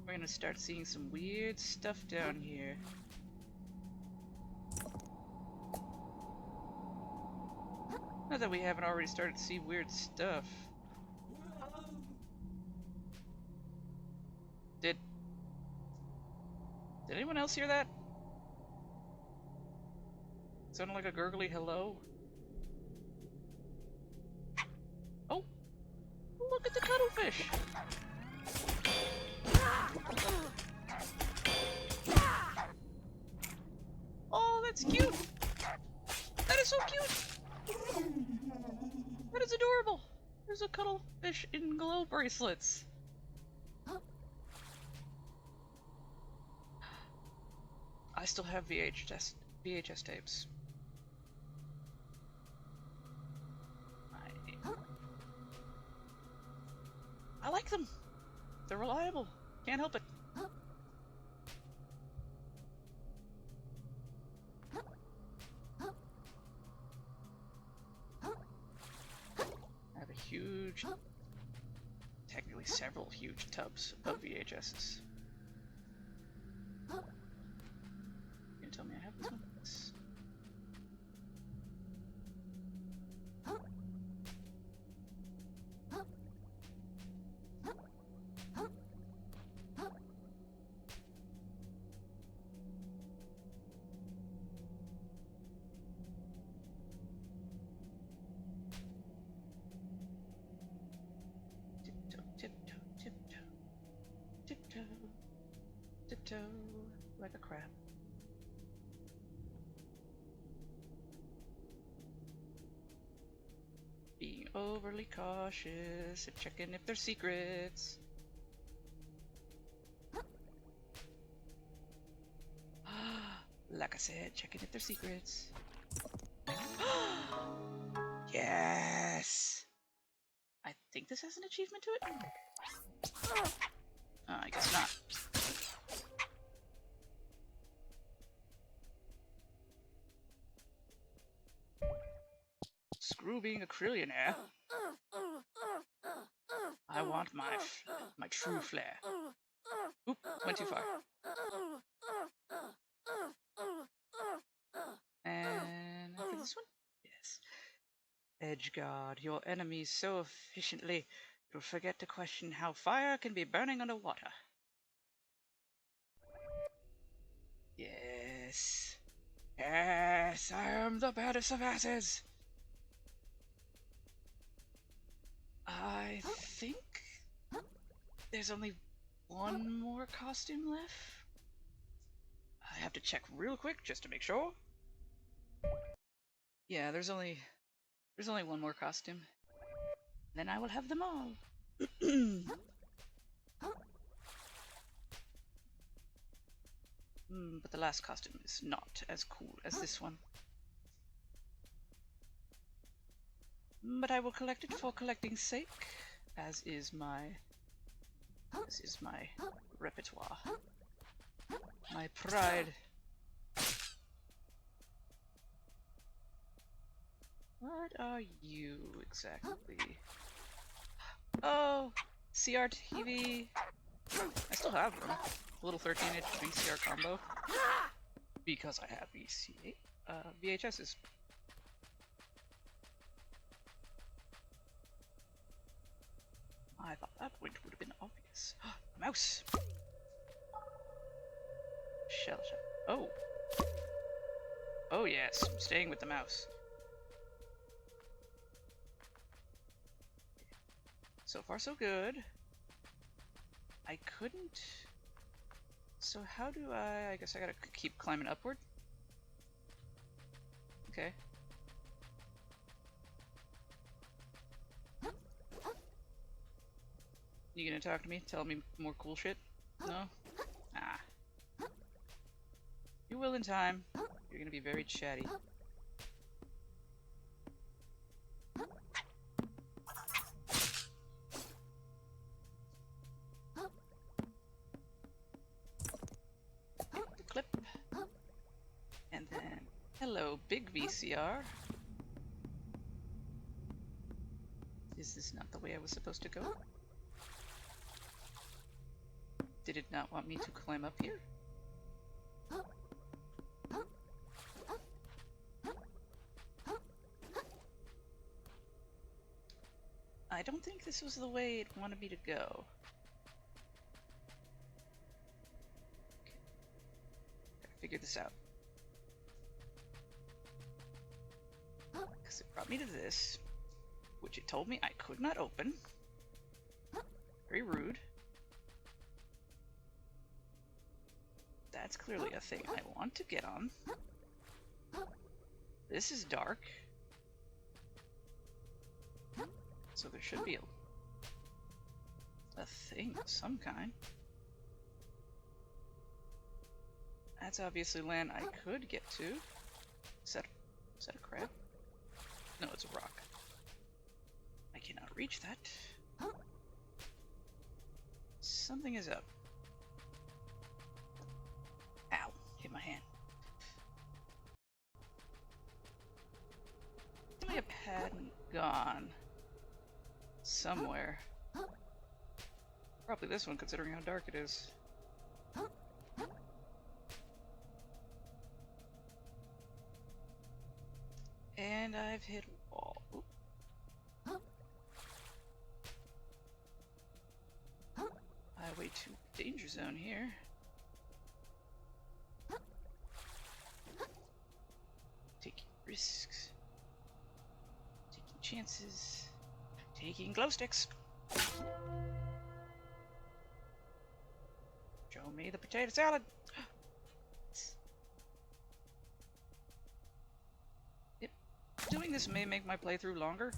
We're gonna start seeing some weird stuff down here. Not that we haven't already started to see weird stuff. Did anyone else hear that? Sounded like a gurgly hello. Oh! Look at the cuttlefish! Oh, that's cute! That is so cute! That is adorable! There's a cuttlefish in glow bracelets. I still have VHS tapes. I like them. They're reliable. Can't help it. I have a huge, technically several huge tubs of VHSs. You can tell me I have this one? Yes. Tiptoe, tiptoe, tiptoe. tiptoe like a crab. Being overly cautious and checking if there's secrets. Like I said, checking if there's secrets. Yes! I think this has an achievement to it? I guess not. Screw being a Krillionaire. I want my true flair. Oop, went too far. And after this one? Yes. Edgeguard your enemies so efficiently, you'll forget to question how fire can be burning underwater. Yes. Yes, I am the baddest of asses. I think there's only one more costume left. I have to check real quick just to make sure. Yeah, there's only one more costume. Then I will have them all. But the last costume is not as cool as this one. But I will collect it for collecting's sake, as is my repertoire. My pride. What are you exactly? Oh, CRTV. I still have them. Little 13-inch VCR combo. Because I have VHSs. I thought that point would have been obvious. Mouse! Shell shot. Oh! Oh yes, I'm staying with the mouse. So far so good. I couldn't... So how do I guess I gotta keep climbing upward? Okay. You gonna talk to me? Tell me more cool shit? No? Ah. You will in time. You're gonna be very chatty. Get the clip. And then, hello, big VCR. Is this not the way I was supposed to go? Did it not want me to climb up here? I don't think this was the way it wanted me to go. Okay. Gotta figure this out. Because it brought me to this, which it told me I could not open. Very rude. That's clearly a thing I want to get on. This is dark. So there should be a thing of some kind. That's obviously land I could get to. Is that a crab? No, it's a rock. I cannot reach that. Something is up. Ow, hit my hand. Tell me a hadn't gone somewhere. Probably this one, considering how dark it is. And I've hit a wall. Oop. Highway to danger zone here. Taking risks. Taking chances. Taking glow sticks. Show me the potato salad. Yep. Doing this may make my playthrough longer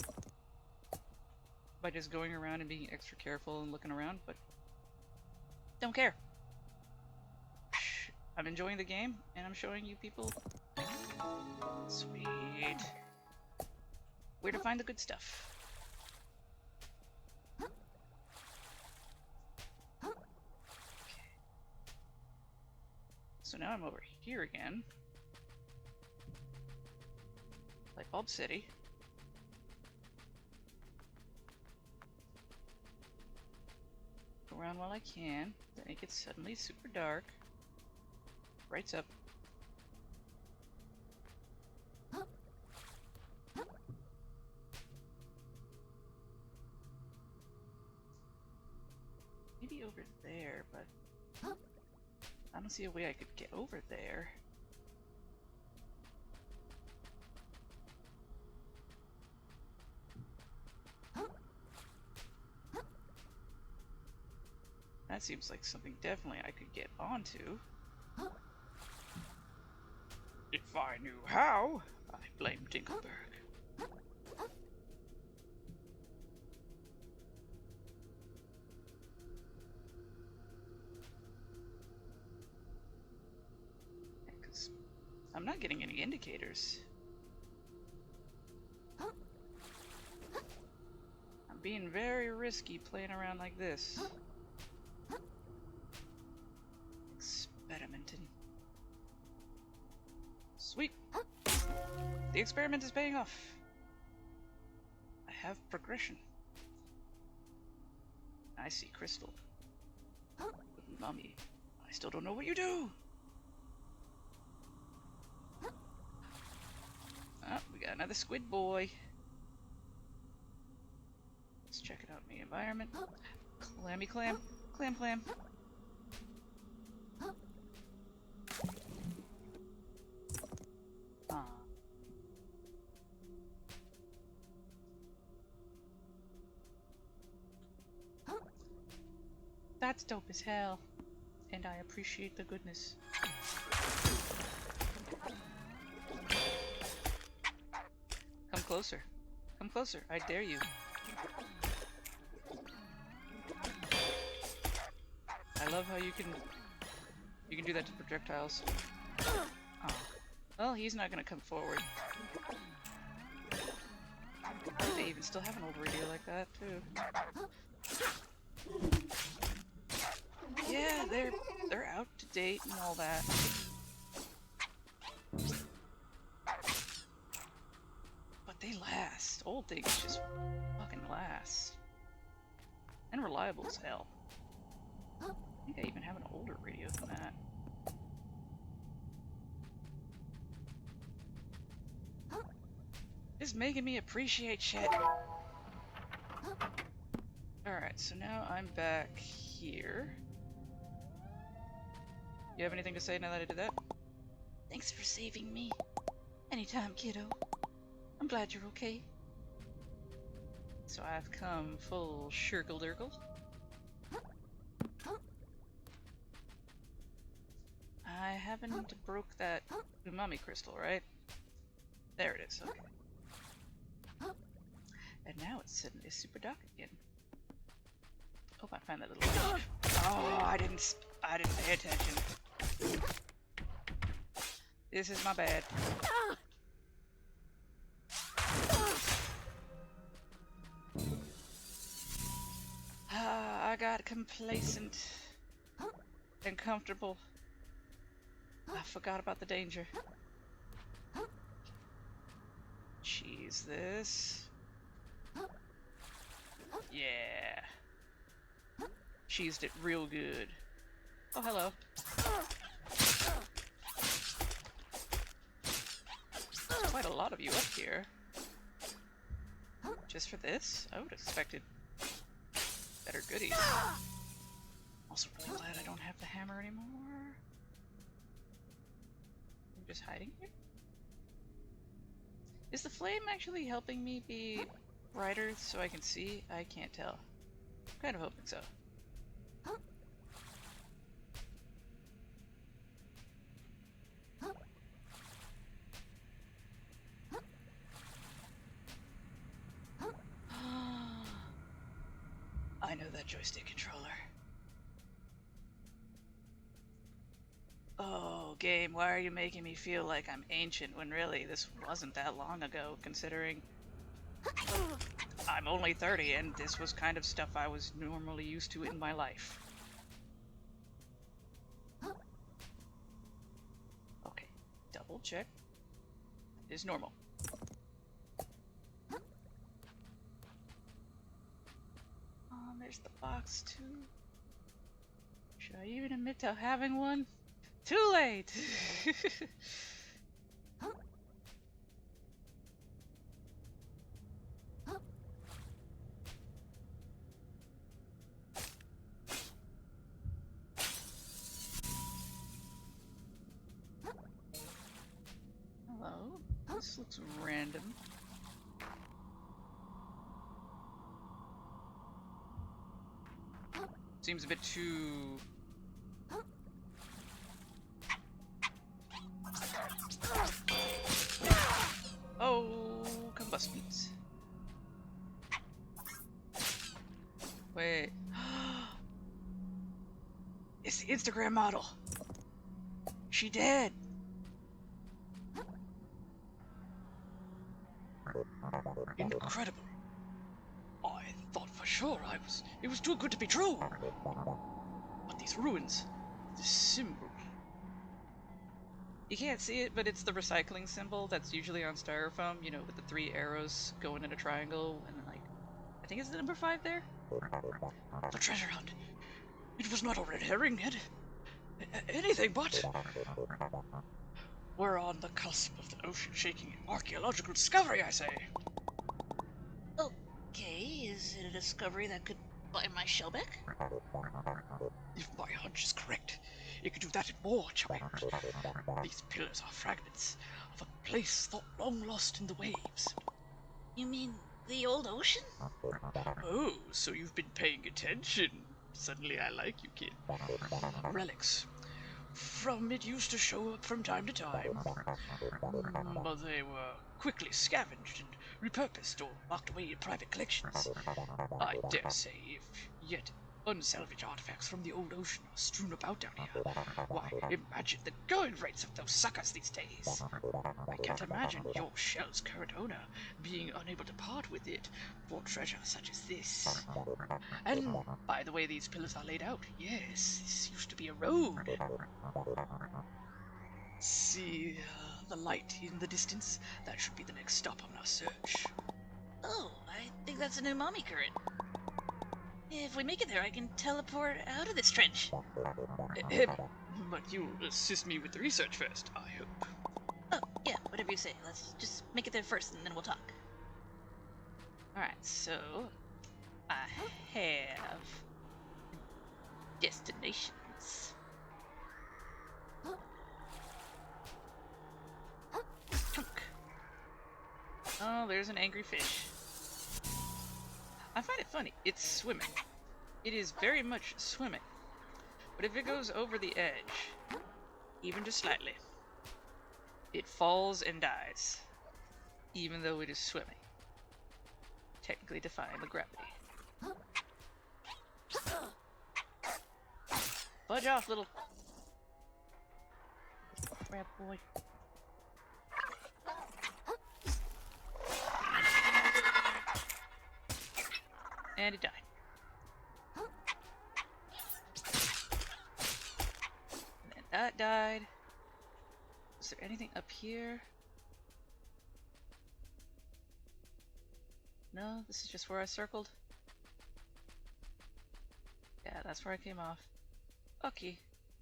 by just going around and being extra careful and looking around, but don't care. I'm enjoying the game, and I'm showing you people. Sweet. Where to find the good stuff. Okay. So now I'm over here again. Lightbulb City. Go around while I can. Then it gets suddenly super dark. Brights up. Maybe over there, but I don't see a way I could get over there. That seems like something definitely I could get onto. If I knew how, I blame Dinkelberg. Because I'm not getting any indicators. I'm being very risky playing around like this. Experimenting. Sweet. The experiment is paying off. I have progression. I see crystal. Mummy, I still don't know what you do. Oh, we got another squid boy. Let's check it out in the environment. Clammy clam. Clam clam. That's dope as hell, and I appreciate the goodness. Come closer. Come closer, I dare you. I love how you can do that to projectiles. Oh. Well, he's not gonna come forward. They even still have an old radio like that, too. Yeah, they're out to date and all that. But they last. Old things just fucking last. And reliable as hell. I think I even have an older radio than that. Just making me appreciate shit. Alright, so now I'm back here. You have anything to say now that I did that? Thanks for saving me. Anytime, kiddo. I'm glad you're okay. So I've come full shirkle-dirkle. I haven't broke that umami crystal, right? There it is, okay. And now it's suddenly super dark again. Oh, I found that little leaf. Oh, I didn't pay attention. This is my bad. I got complacent and comfortable. I forgot about the danger. Cheese this. Yeah. Cheesed it real good. Oh, hello. There's quite a lot of you up here. Just for this? I would have expected better goodies. Also really glad I don't have the hammer anymore. I'm just hiding here? Is the flame actually helping me be brighter so I can see? I can't tell. I'm kind of hoping so. joystick controller. Oh, game, why are you making me feel like I'm ancient when really this wasn't that long ago, considering I'm only 30 and this was kind of stuff I was normally used to in my life. Okay, double check. That is normal. There's the box too. Should I even admit to having one? Too late! Hello? This looks random. Seems a bit too... Oh, combustions. Wait. It's the Instagram model. She dead. Incredible. I thought for sure it was too good to be true. But these ruins, this symbol. You can't see it, but it's the recycling symbol that's usually on styrofoam, you know, with the 3 arrows going in a triangle, and then, like, I think it's the number 5 there? The treasure hunt. It was not a red herring, Ed. Anything but. We're on the cusp of the ocean-shaking archaeological discovery, I say. Okay, is it a discovery that could buy my shell back? If my hunch is correct, it could do that and more, child. These pillars are fragments of a place thought long lost in the waves. You mean the old ocean? Oh, so you've been paying attention. Suddenly I like you, kid. Relics. From it used to show up from time to time. But they were quickly scavenged and repurposed or locked away in private collections. I dare say, if yet unsalvaged artifacts from the old ocean are strewn about down here, why, imagine the going rates of those suckers these days. I can't imagine your shell's current owner being unable to part with it for treasure such as this. And by the way these pillars are laid out, yes, this used to be a road. See the light in the distance? That should be the next stop on our search. Oh, I think that's an umami current. If we make it there, I can teleport out of this trench. But you'll assist me with the research first, I hope. Oh, yeah, whatever you say. Let's just make it there first, and then we'll talk. Alright, so... I have... destinations. Gunk. Oh, there's an angry fish. I find it funny. It's swimming. It is very much swimming. But if it goes over the edge, even just slightly, it falls and dies. Even though it is swimming. Technically defying the gravity. Budge off, little crab boy. And it died. And then that died. Is there anything up here? No, this is just where I circled. Yeah, that's where I came off. Okay,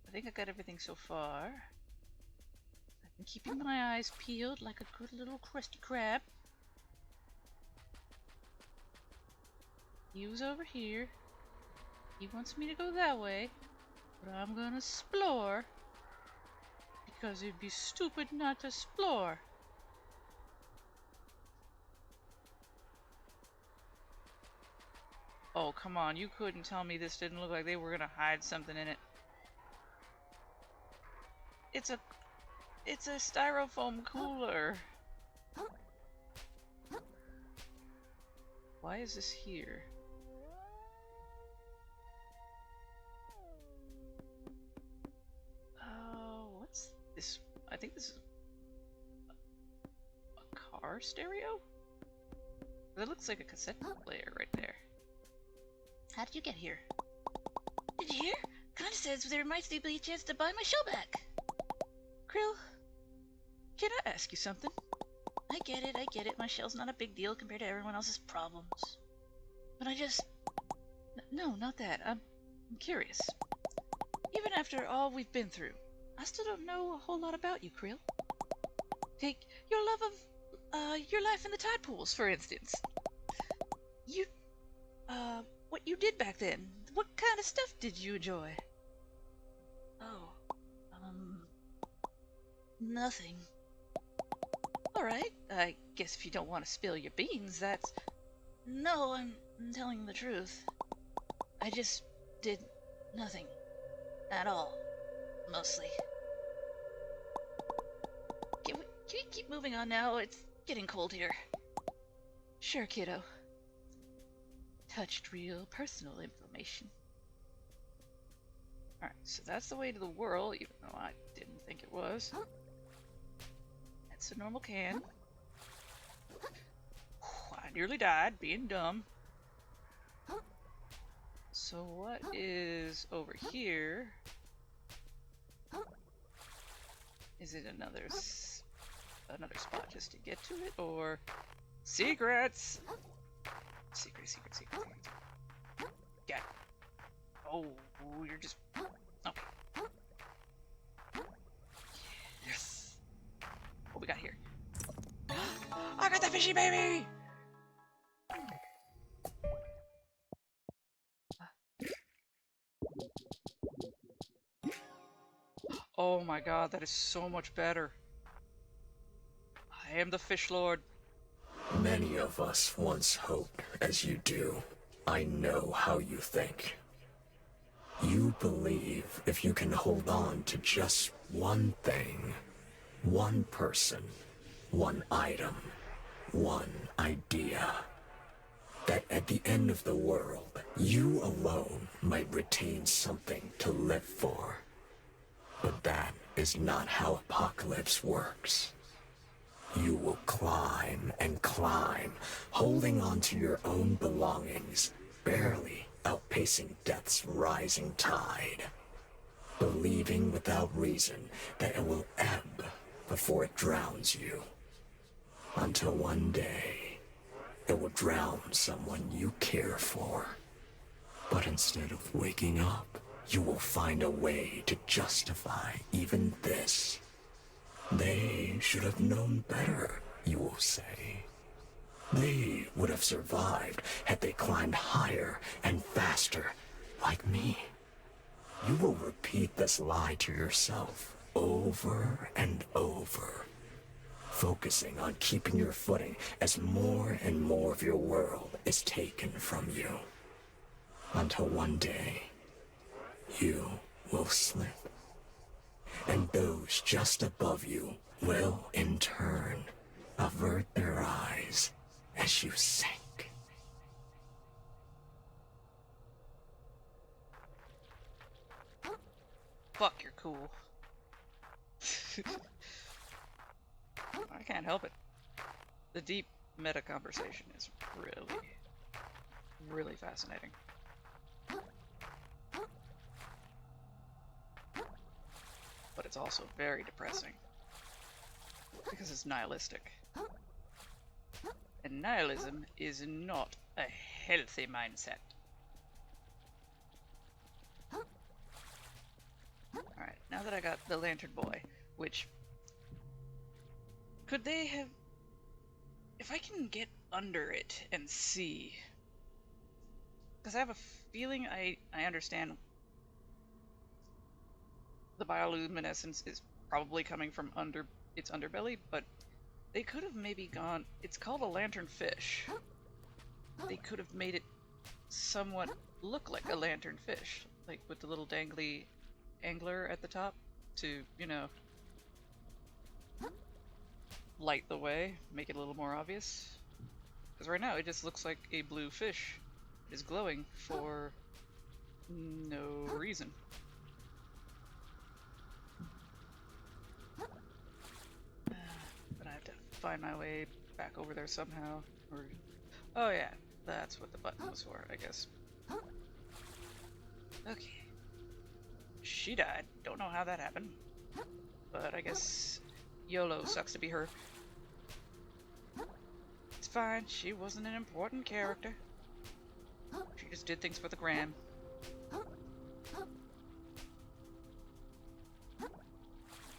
I think I got everything so far. I've been keeping my eyes peeled like a good little crusty crab. He was over here. He wants me to go that way, but I'm gonna explore because it'd be stupid not to explore. Oh, come on, you couldn't tell me this didn't look like they were gonna hide something in it. It's a styrofoam cooler. Why is this here? think this is a car stereo? That looks like a cassette player right there. How did you get here? Did you hear? Kinda says there might still be a chance to buy my show back. Kril, can I ask you something? I get it. My shell's not a big deal compared to everyone else's problems. But I just... No, not that. I'm curious. Even after all we've been through, I still don't know a whole lot about you, Kril. Take your love of, your life in the tide pools, for instance. You, what you did back then. What kind of stuff did you enjoy? Oh, nothing. Alright, I guess if you don't want to spill your beans, that's... No, I'm telling the truth. I just did nothing. At all. Mostly. Can we keep moving on now? It's getting cold here. Sure, kiddo. Touched real personal information. Alright, so that's the way to the world, even though I didn't think it was. That's a normal can. I nearly died being dumb. So what is over here? Is it another spot just to get to it, or secrets? Secret. Get. Oh, you're just. Okay. Yes. What we got here? I got the fishy baby. Oh my god, that is so much better. I am the fish lord. Many of us once hoped as you do. I know how you think. You believe if you can hold on to just one thing, one person, one item, one idea, that at the end of the world, you alone might retain something to live for. But that is not how apocalypse works. You will climb and climb, holding on to your own belongings, barely outpacing death's rising tide, believing without reason that it will ebb before it drowns you, until one day it will drown someone you care for. But instead of waking up, you will find a way to justify even this. They should have known better, you will say. They would have survived had they climbed higher and faster, like me. You will repeat this lie to yourself over and over, focusing on keeping your footing as more and more of your world is taken from you. Until one day, you will slip, and those just above you will, in turn, avert their eyes as you sink. Fuck, you're cool. I can't help it. The deep meta conversation is really fascinating. But it's also very depressing. Because it's nihilistic. And nihilism is not a healthy mindset. Alright, now that I got the lantern boy, which... Could they have... If I can get under it and see... Because I have a feeling I understand the bioluminescence is probably coming from under its underbelly, but they could have maybe gone... It's called a lantern fish. They could have made it somewhat look like a lantern fish, like with the little dangly angler at the top to, you know, light the way, make it a little more obvious. Because right now it just looks like a blue fish is glowing for no reason. find my way back over there somehow. Or, oh yeah, that's what the button was for, I guess. Okay. She died. Don't know how that happened. But I guess YOLO sucks to be her. It's fine. She wasn't an important character. She just did things for the gram.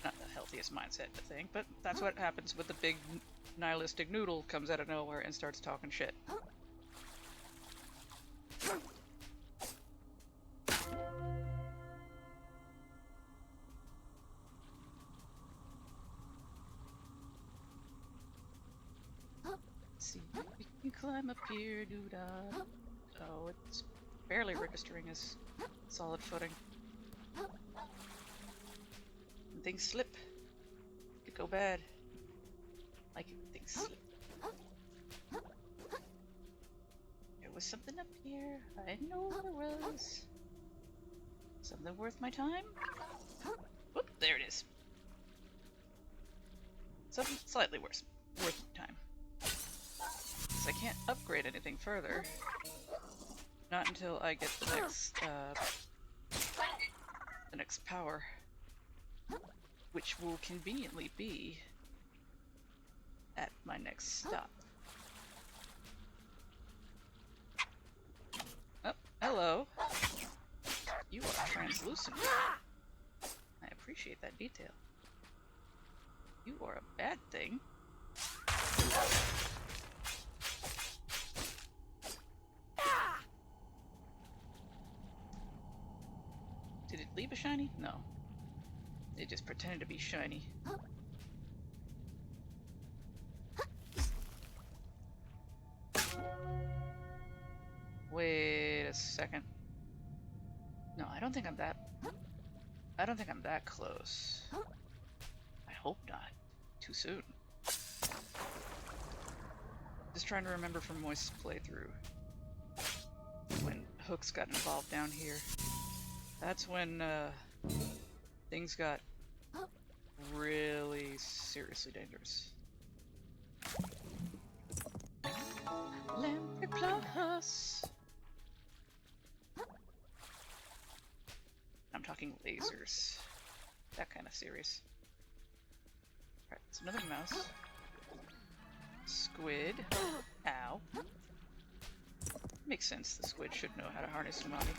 Not the healthiest mindset to think, but that's what happens with the big nihilistic noodle comes out of nowhere and starts talking shit. See, we can climb up here, doo-dah. Oh, it's barely registering as solid footing. When things slip, it could go bad. Like things slip. There was something up here. I know there was. Something worth my time? Whoop, there it is. Something slightly worse. Worth my time. I can't upgrade anything further. Not until I get the next power. Which will conveniently be at my next stop. Oh, hello. You are translucent. I appreciate that detail. You are a bad thing. Did it leave a shiny? No. It just pretended to be shiny. Wait a second. No, I don't think I'm that close. I hope not. Too soon. Just trying to remember from Moist's playthrough. When hooks got involved down here. That's when things got really seriously dangerous. Lamprey Plus. I'm talking lasers. That kind of serious. Alright, it's another mouse. Squid. Ow. Makes sense, the squid should know how to harness umami.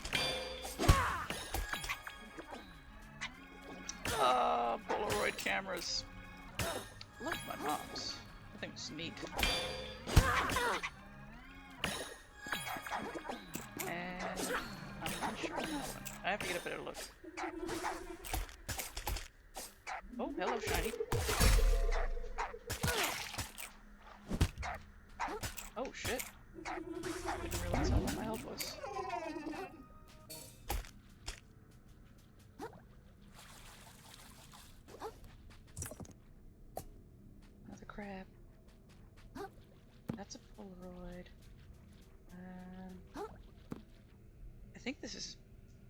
Ah, Polaroid cameras. Love my mom's. I think it's neat. And I'm not sure on that one. I have to get a better look. Oh, hello, shiny. Oh, shit. Didn't realize how low my health was. Another crab. That's a Polaroid. I think this is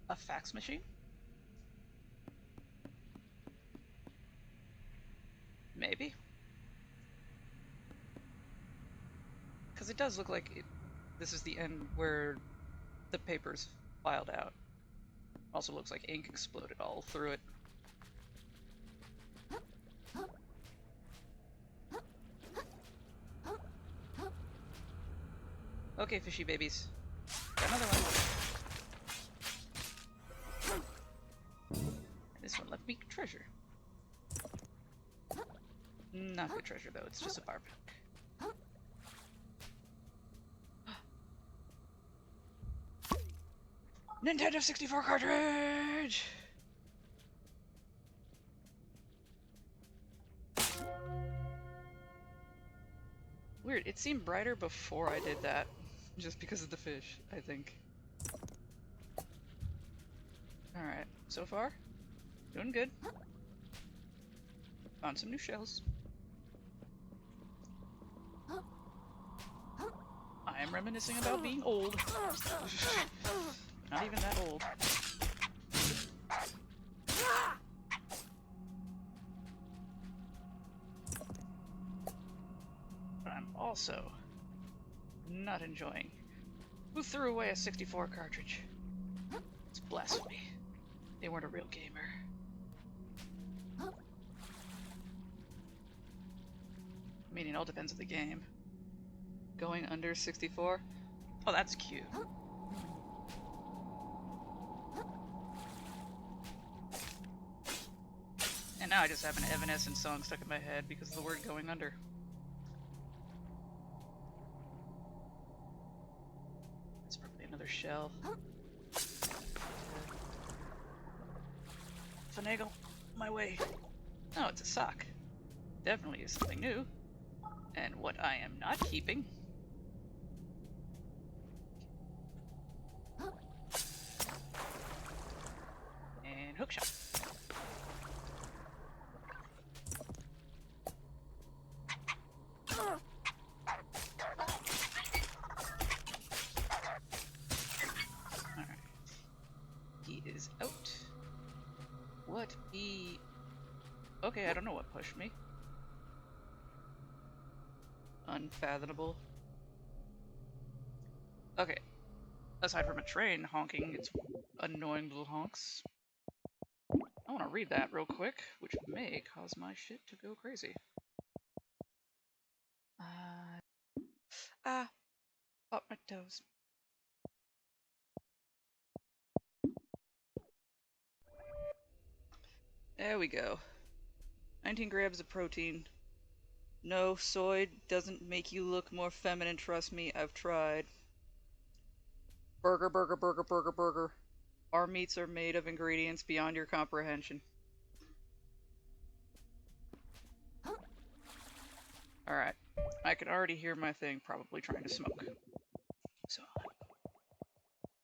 a fax machine. Maybe. Because it does look like this is the end where the paper's filed out. Also looks like ink exploded all through it. Okay, fishy babies. Got another one. This one left me treasure. Not good treasure though, it's just a barb hook. Nintendo 64 cartridge! Weird, it seemed brighter before I did that. Just because of the fish, I think. Alright, so far, doing good. Found some new shells. I am reminiscing about being old. Not even that old. also not enjoying. Who threw away a 64 cartridge? It's blasphemy. They weren't a real gamer. I mean, it all depends on the game. Going under 64? Oh, that's cute. And now I just have an Evanescence song stuck in my head because of the word going under. It's probably another shell. Finagle my way. Oh, it's a sock. Definitely is something new. And what I am not keeping. And hookshot. Alright. He is out. What he... Okay, I don't know what pushed me. Unfathomable. Okay. Aside from a train honking, its annoying little honks. I want to read that real quick, which may cause my shit to go crazy. Pop my toes. There we go. 19 grams of protein. No, soy doesn't make you look more feminine, trust me, I've tried. Burger, burger, burger, burger, burger. Our meats are made of ingredients beyond your comprehension. Alright. I can already hear my thing probably trying to smoke.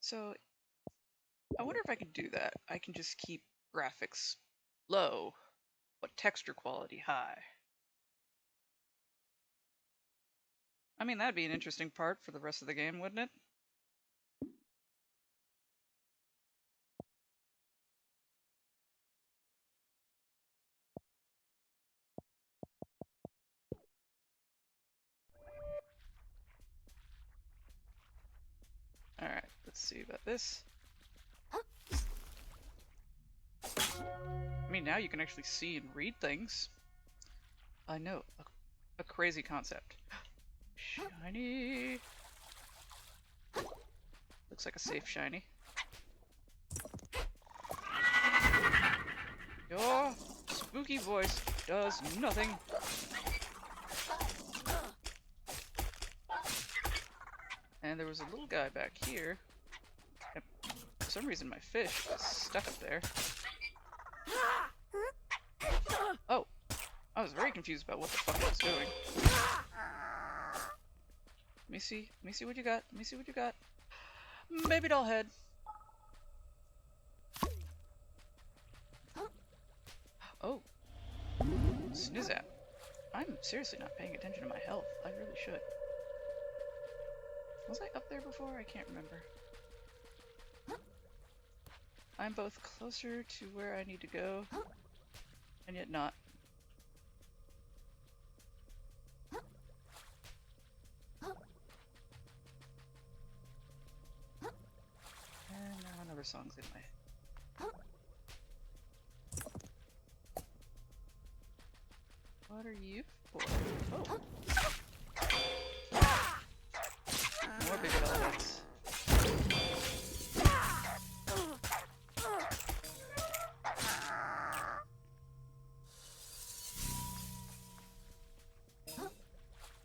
So, I wonder if I can do that. I can just keep graphics low, but texture quality high. I mean, that'd be an interesting part for the rest of the game, wouldn't it? Alright, let's see about this. I mean, now you can actually see and read things. I know, a crazy concept. Shiny! Looks like a safe shiny. Your spooky voice does nothing. And there was a little guy back here. And for some reason my fish was stuck up there. Oh, I was very confused about what the fuck I was doing. Let me see what you got. Let me see what you got. Baby doll head. Oh. Snizzap. I'm seriously not paying attention to my health. I really should. Was I up there before? I can't remember. I'm both closer to where I need to go, and yet not. And now another song's in my head. What are you for? Oh. More big elephants.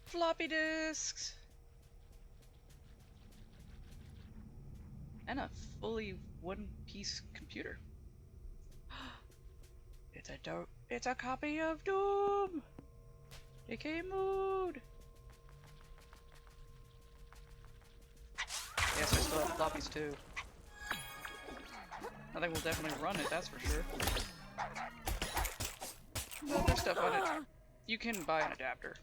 Floppy disks! And a fully one-piece computer. It's a copy of Doom! Decay mode! Yes, I still have floppies too. Nothing will definitely run it, that's for sure. But there's stuff on it. You can buy an adapter.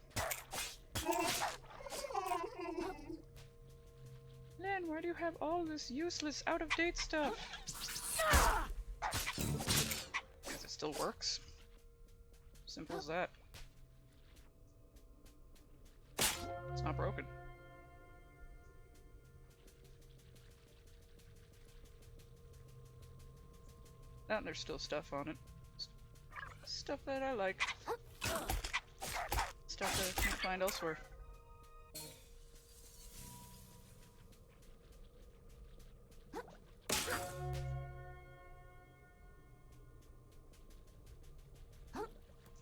Len, why do you have all this useless, out-of-date stuff? Because it still works. Simple as that. It's not broken. Oh, there's still stuff on it. Stuff that I like. Stuff that I can't find elsewhere.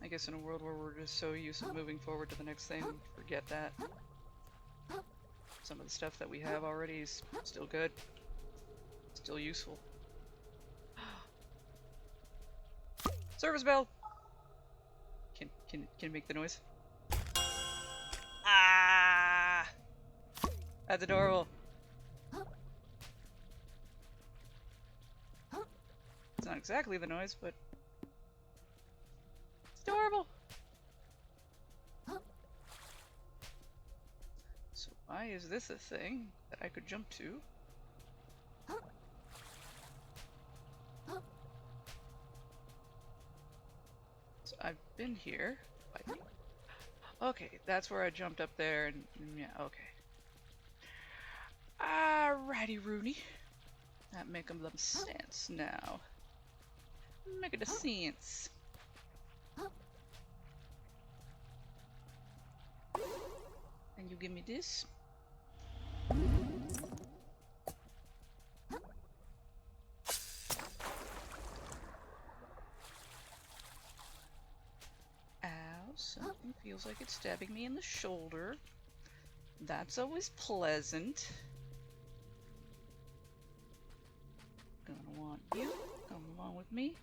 I guess in a world where we're just so used to moving forward to the next thing, forget that. Some of the stuff that we have already is still good. Still useful. Service bell! Can it make the noise? Ah! That's adorable. It's not exactly the noise, but it's adorable. So why is this a thing that I could jump to? So I've been here. Okay, that's where I jumped up there, and yeah, okay. Alrighty, Rooney. That make them sense now. Make it a sense. And you give me this. Ow, something feels like it's stabbing me in the shoulder. That's always pleasant. Gonna want you. Come along with me.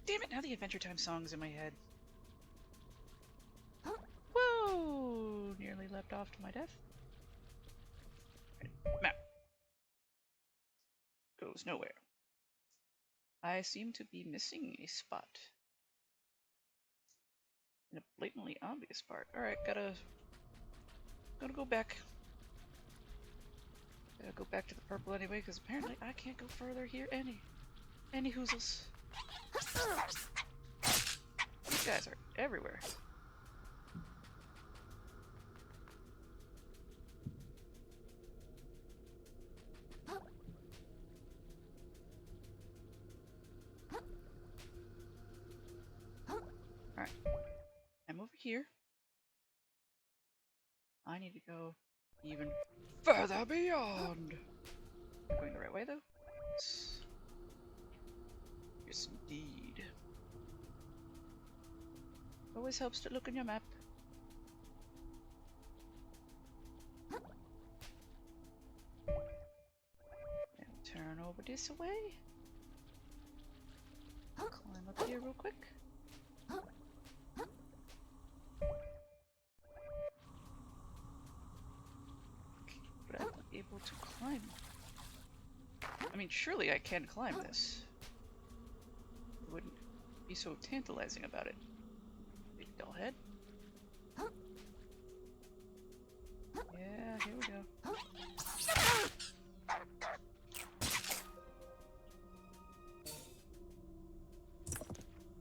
Damn it, now the Adventure Time song's in my head. Whoa! Nearly leapt off to my death. Right. Map. Goes nowhere. I seem to be missing a spot. In a blatantly obvious part. Alright, gotta go back. Gotta go back to the purple anyway, because apparently I can't go further here any hoozles. These guys are everywhere. Alright. I'm over here. I need to go even further beyond. I'm going the right way though? Yes, indeed. Always helps to look on your map. And turn over this way. Climb up here real quick. But I'm not able to climb. I mean, surely I can climb this. I wouldn't be so tantalizing about it. Big dull head. Yeah, here we go.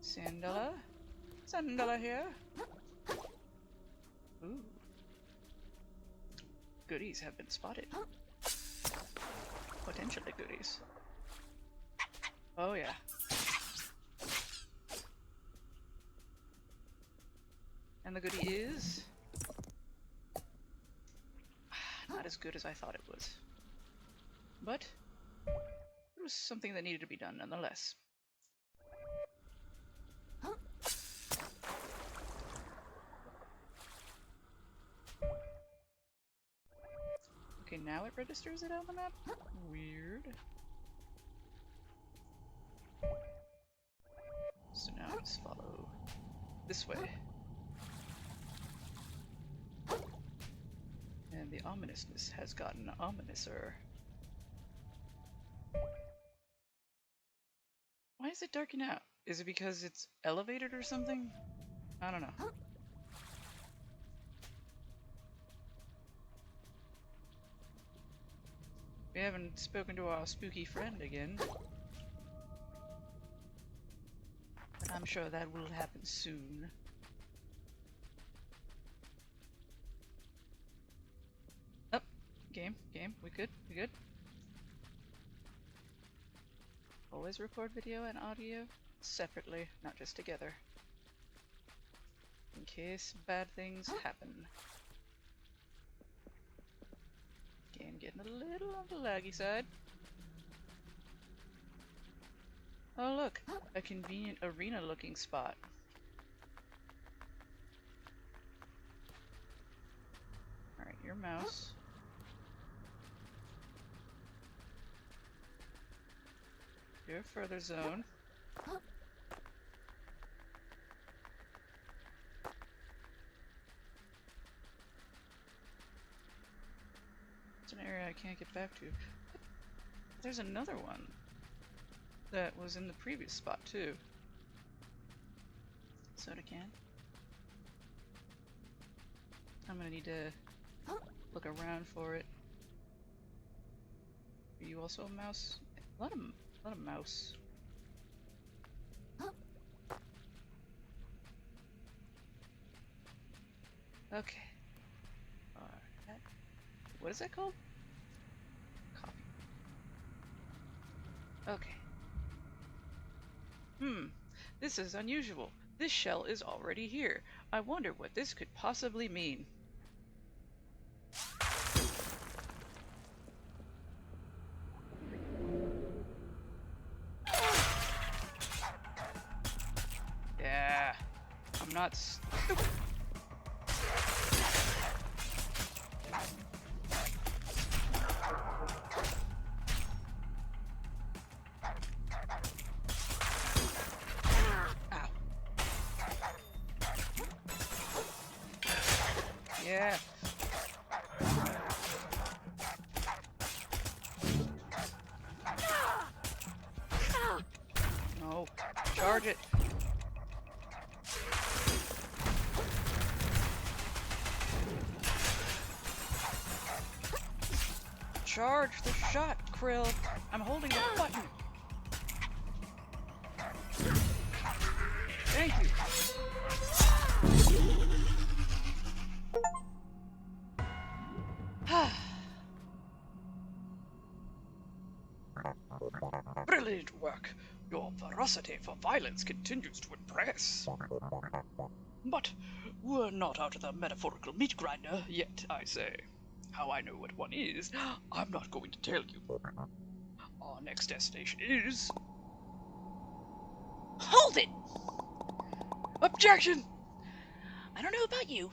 Sandala? Sandala here? Ooh. Goodies have been spotted. Potentially goodies. Oh yeah. And the goodie is... not as good as I thought it was. But it was something that needed to be done nonetheless. Okay, now it registers it on the map? Weird. So now I just follow this way. And the ominousness has gotten ominousor. Why is it darking out? Is it because it's elevated or something? I don't know. We haven't spoken to our spooky friend again. But I'm sure that will happen soon. Game, we good? We good? Always record video and audio separately, not just together. In case bad things happen. Game getting a little on the laggy side. Oh look, a convenient arena looking spot. Alright, your mouse. Your further zone. It's an area I can't get back to. There's another one that was in the previous spot too. Soda can. I'm gonna need to look around for it. Are you also a mouse? A lot of mouse. Okay. Alright. What is that called? Copy. Okay. This is unusual. This shell is already here. I wonder what this could possibly mean. Yeah. I'm not stupid. Yeah. No. Charge it. Charge the shot, Kril. I'm holding the button. Thank you. Brilliant work. Your ferocity for violence continues to impress. But we're not out of the metaphorical meat grinder yet, I say. How I know what one is, I'm not going to tell you. Our next destination is... Hold it! Objection! I don't know about you,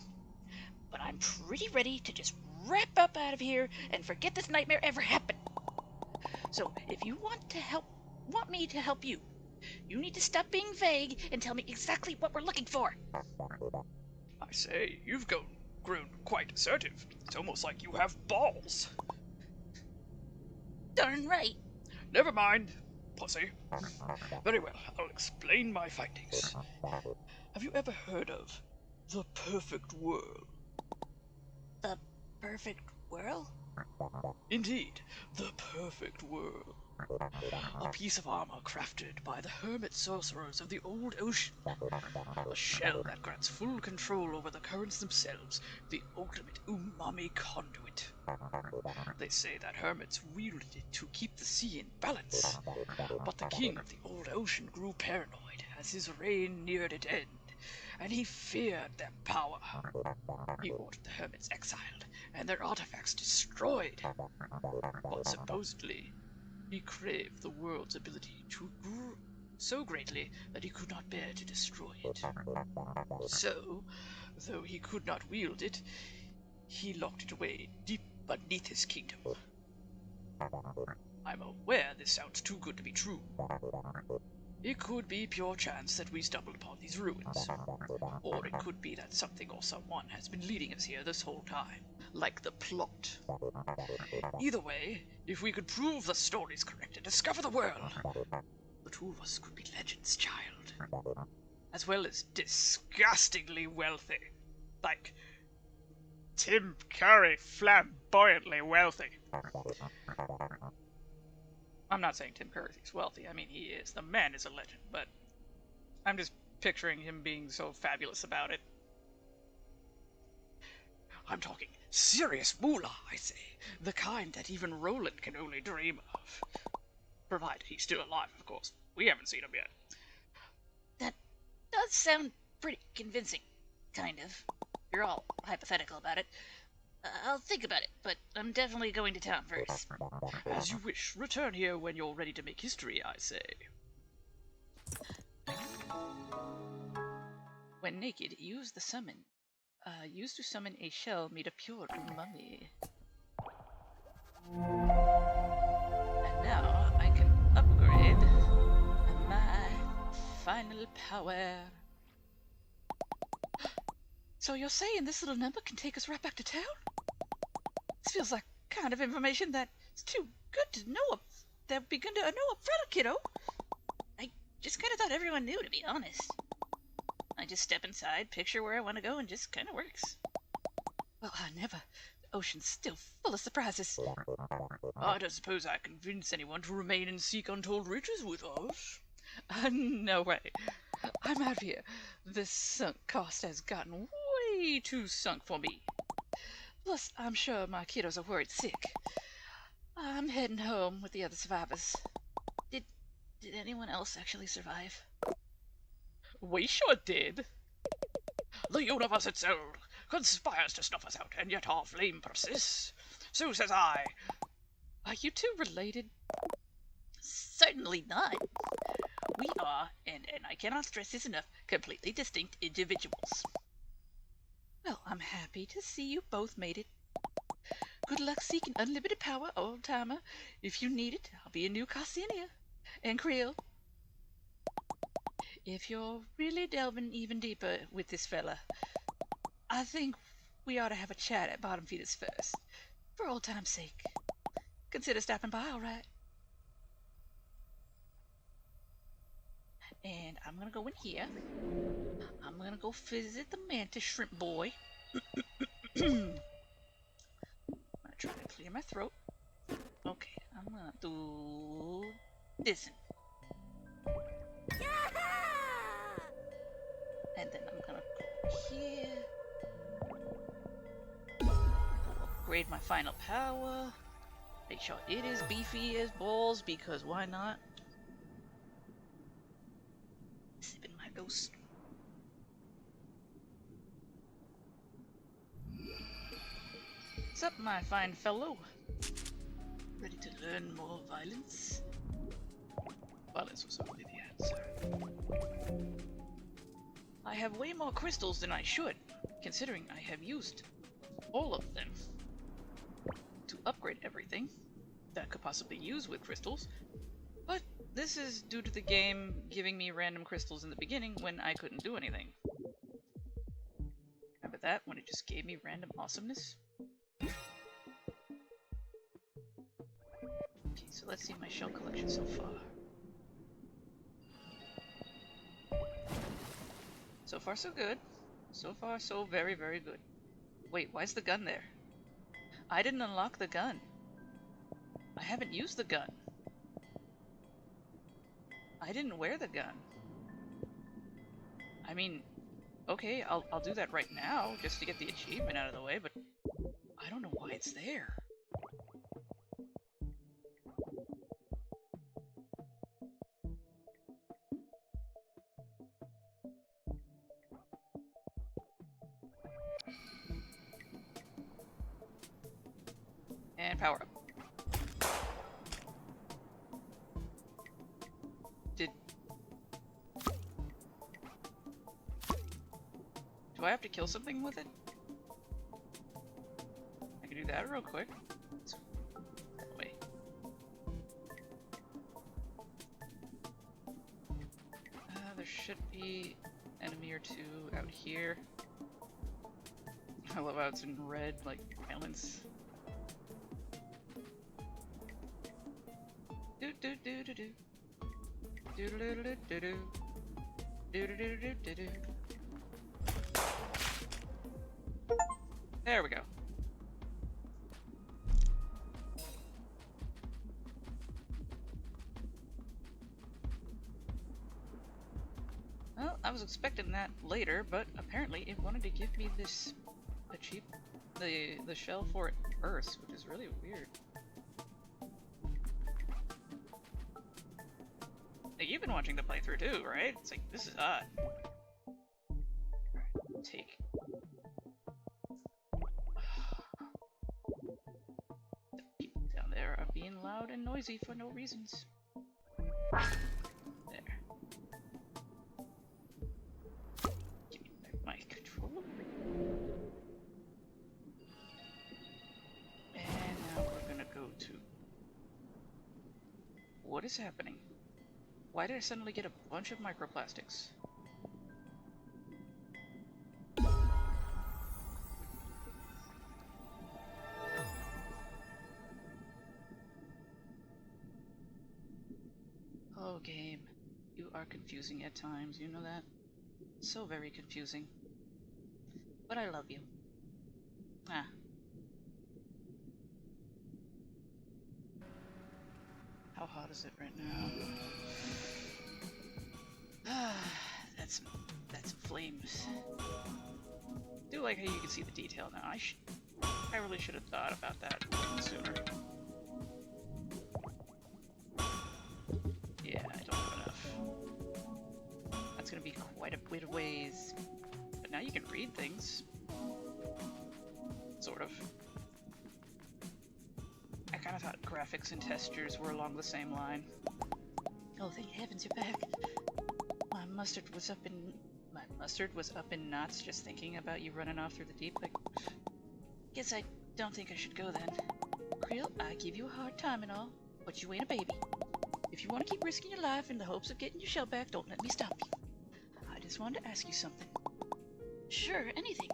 but I'm pretty ready to just wrap up out of here and forget this nightmare ever happened. So if you want me to help you, you need to stop being vague and tell me exactly what we're looking for. I say, you've grown quite assertive. It's almost like you have balls. Darn right. Never mind, pussy. Very well, I'll explain my findings. Have you ever heard of the perfect world? The perfect world? Indeed, the perfect world. A piece of armor crafted by the hermit sorcerers of the old ocean. A shell that grants full control over the currents themselves, the ultimate umami conduit. They say that hermits wielded it to keep the sea in balance, but the king of the old ocean grew paranoid as his reign neared its end, and he feared their power. He ordered the hermits exiled and their artifacts destroyed, but supposedly he craved the world's ability to grow so greatly that he could not bear to destroy it. So, though he could not wield it, he locked it away deep beneath his kingdom. I'm aware this sounds too good to be true. It could be pure chance that we stumbled upon these ruins, or it could be that something or someone has been leading us here this whole time, like the plot. Either way, if we could prove the story's correct and discover the world, the two of us could be legends, child. As well as disgustingly wealthy. Like, Tim Curry flamboyantly wealthy. I'm not saying Tim Curry's wealthy. I mean, he is. The man is a legend, but I'm just picturing him being so fabulous about it. I'm talking Serious moolah, I say. The kind that even Roland can only dream of. Provided he's still alive, of course. We haven't seen him yet. That does sound pretty convincing, kind of. You're all hypothetical about it. I'll think about it, but I'm definitely going to town first. As you wish. Return here when you're ready to make history, I say. When naked, use the summon. Used to summon a shell made of pure umami. And now I can upgrade my final power. So you're saying this little number can take us right back to town? This feels like kind of information that's too good to know that be good to know up front, kiddo. I just kind of thought everyone knew, to be honest. I just step inside, picture where I want to go, and just kind of works. Well, I never. The ocean's still full of surprises. I don't suppose I convince anyone to remain and seek untold riches with us. No way. I'm out of here. This sunk cost has gotten way too sunk for me. Plus, I'm sure my kiddos are worried sick. I'm heading home with the other survivors. Did anyone else actually survive? We sure did. The universe itself conspires to snuff us out, and yet our flame persists. So says I. Are you two related? Certainly not. We are, and I cannot stress this enough, completely distinct individuals. Well, I'm happy to see you both made it. Good luck seeking unlimited power, old-timer. If you need it, I'll be a new Carcinia. And Kril, if you're really delving even deeper with this fella, I think we ought to have a chat at Bottom Feeders first, for old time's sake. Consider stopping by, all right? And I'm gonna go in here. I'm gonna go visit the mantis shrimp boy. I'm gonna try to clear my throat. Okay, I'm gonna do this. And then I'm gonna go here. Upgrade my final power. Make sure it is beefy as balls, because why not? Sipping my ghost. What's up, my fine fellow? Ready to learn more violence? Violence was only the answer. I have way more crystals than I should, considering I have used all of them to upgrade everything that I could possibly use with crystals. But this is due to the game giving me random crystals in the beginning when I couldn't do anything. Remember that, when it just gave me random awesomeness? Okay, so let's see my shell collection so far. So far so good. So far so very, very good. Wait, why is the gun there? I didn't unlock the gun. I haven't used the gun. I didn't wear the gun. I mean, okay, I'll do that right now just to get the achievement out of the way, but I don't know why it's there. And power up. Do I have to kill something with it? I can do that real quick. Wait. There should be an enemy or two out here. I love how it's in red, like violence. Do do do do do. Do do do do do do. Do do do do do do. There we go. Well, I was expecting that later, but apparently it wanted to give me this achievement. the shell for it bursts, which is really weird. Like, you've been watching the playthrough too, right? It's like, this is odd. Take. The people down there are being loud and noisy for no reasons. There. Give me back my controller. And now we're gonna go to... What is happening? Why did I suddenly get a bunch of microplastics? Oh, game. You are confusing at times, you know that? So very confusing. But I love you. Ah. How hot is it right now? That's some flames. Do like how you can see the detail now. I really should have thought about that sooner. Yeah, I don't have enough. That's gonna be quite a bit of ways. But now you can read things. Sort of. I kind of thought graphics and textures were along the same line. Oh, thank heavens you're back. My mustard was up in knots just thinking about you running off through the deep. Like, guess I don't think I should go then. Kril, I give you a hard time and all, but you ain't a baby. If you want to keep risking your life in the hopes of getting your shell back, don't let me stop you. I just wanted to ask you something. Sure, anything.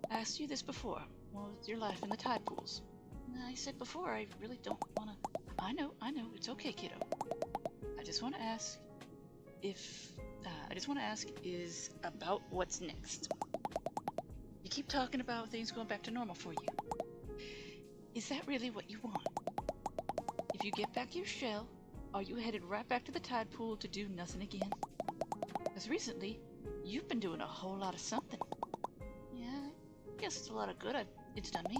I asked you this before. What was your life in the tide pools? I said before, I really don't want to... I know, it's okay, kiddo. I just want to ask is about what's next. You keep talking about things going back to normal for you. Is that really what you want? If you get back your shell, are you headed right back to the tide pool to do nothing again? Because recently, you've been doing a whole lot of something. Yeah, I guess it's a lot of good it's done me.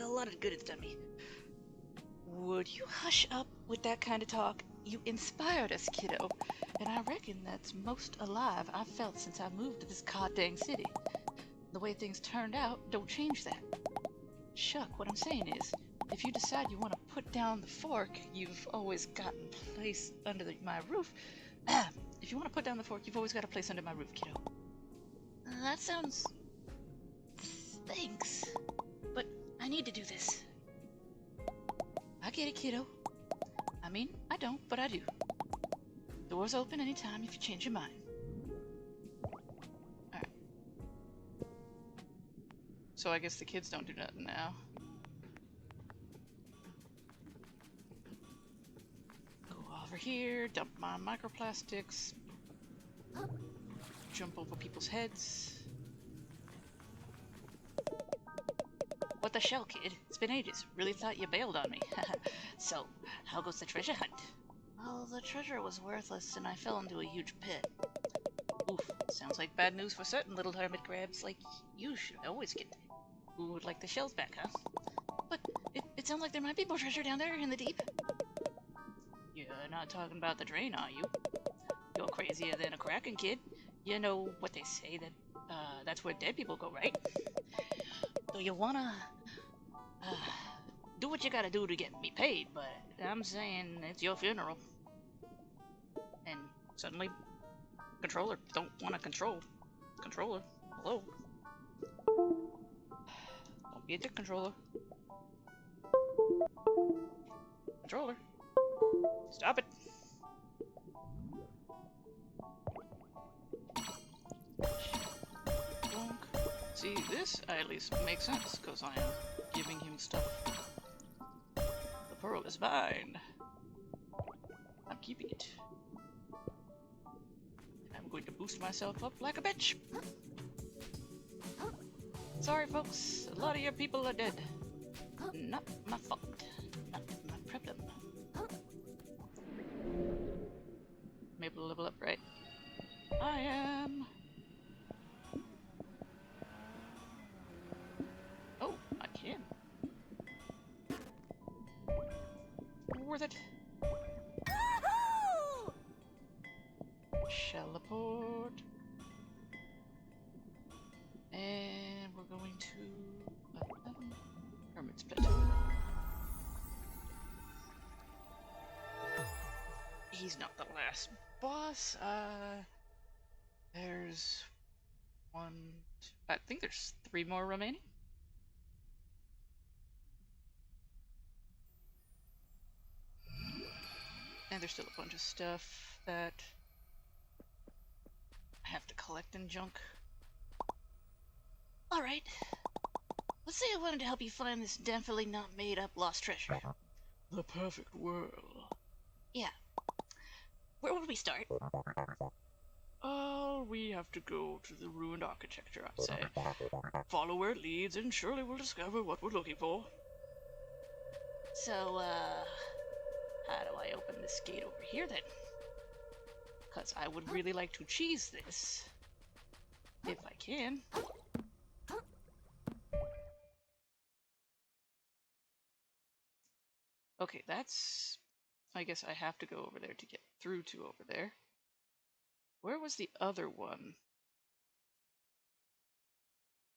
A lot of good it's done me. Would you hush up with that kind of talk? You inspired us, kiddo, and I reckon that's most alive I've felt since I moved to this goddamn city. The way things turned out don't change that. Shuck, what I'm saying is, if you decide you want to put down the fork you've always gotten placed under my roof, if you want to put down the fork you've always got a place under my roof, kiddo. That sounds... Thanks. But I need to do this. I get it, kiddo. I mean, I don't, but I do. Doors open anytime if you change your mind. Alright. So I guess the kids don't do nothing now. Go over here, dump my microplastics. Jump over people's heads. What the shell, kid? It's been ages. Really thought you bailed on me. So, how goes the treasure hunt? Well, the treasure was worthless and I fell into a huge pit. Oof, sounds like bad news for certain little hermit crabs like you should always get. Who would like the shells back, huh? But it sounds like there might be more treasure down there in the deep. You're not talking about the drain, are you? You're crazier than a kraken, kid. You know what they say, that that's where dead people go, right? So you wanna do what you gotta do to get me paid, but I'm saying it's your funeral. And suddenly, controller don't wanna control. Controller, hello? Don't be a dick, controller. Controller, stop it. Gunk. See, this at least makes sense, because I am giving him stuff. The pearl is mine. I'm keeping it. And I'm going to boost myself up like a bitch. Sorry, folks. A lot of your people are dead. Not my fault. Not my problem. I'm able to level up, right? I am. worth it. Shelleport. And we're going to Hermit's Plateau. He's not the last boss. There's one, I think there's 3 more remaining. And there's still a bunch of stuff that I have to collect and junk. Alright. Let's say I wanted to help you find this definitely not made up lost treasure. The perfect world. Yeah. Where would we start? We have to go to the ruined architecture, I'd say. Follow where it leads, and surely we'll discover what we're looking for. So, how do I open this gate over here then? Because I would really like to cheese this. If I can. Okay, that's... I guess I have to go over there to get through to over there. Where was the other one?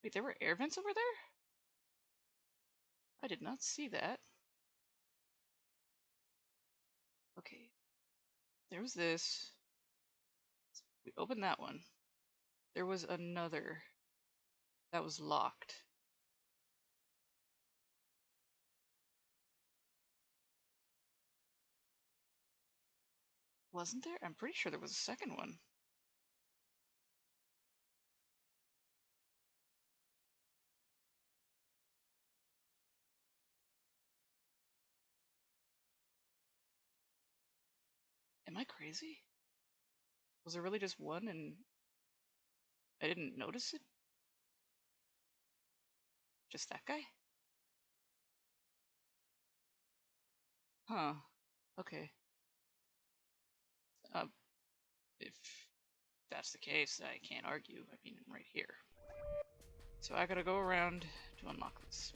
Wait, there were air vents over there? I did not see that. Okay. There was this. We opened that one. There was another that was locked. Wasn't there? I'm pretty sure there was a second one. Am I crazy? Was there really just one and I didn't notice it? Just that guy? Huh. Okay. If that's the case, I can't argue. I mean, I'm right here. So I gotta go around to unlock this.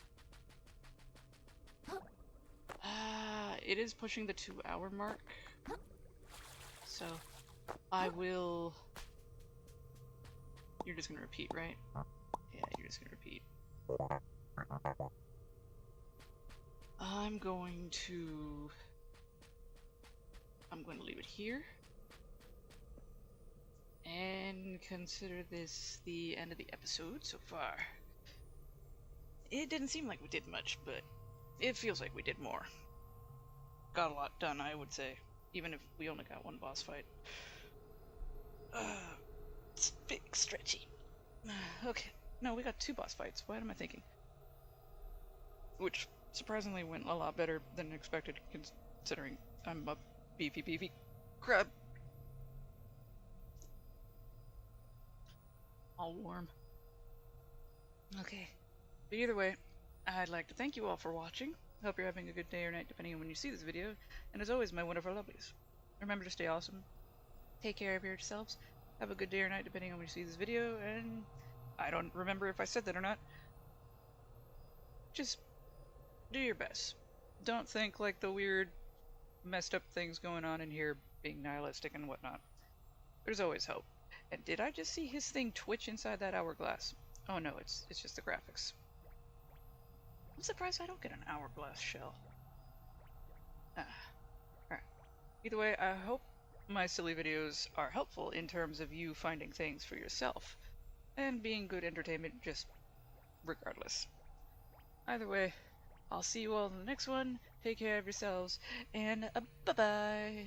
It is pushing the 2-hour mark. So I will... You're just gonna repeat, right? Yeah, you're just gonna repeat. I'm going to leave it here. And consider this the end of the episode so far. It didn't seem like we did much, but it feels like we did more. Got a lot done, I would say, even if we only got 1 boss fight. It's big, stretchy. Okay, no, we got 2 boss fights. What am I thinking? Which surprisingly went a lot better than expected, considering I'm a beefy crab. All warm. Okay. But either way, I'd like to thank you all for watching. Hope you're having a good day or night depending on when you see this video. And as always, my wonderful lovelies, remember to stay awesome. Take care of yourselves. Have a good day or night depending on when you see this video. And I don't remember if I said that or not. Just do your best. Don't think like the weird, messed up things going on in here being nihilistic and whatnot. There's always hope. And did I just see his thing twitch inside that hourglass? Oh no, it's just the graphics. I'm surprised I don't get an hourglass shell. Alright. Either way, I hope my silly videos are helpful in terms of you finding things for yourself. And being good entertainment just regardless. Either way, I'll see you all in the next one. Take care of yourselves, and bye-bye!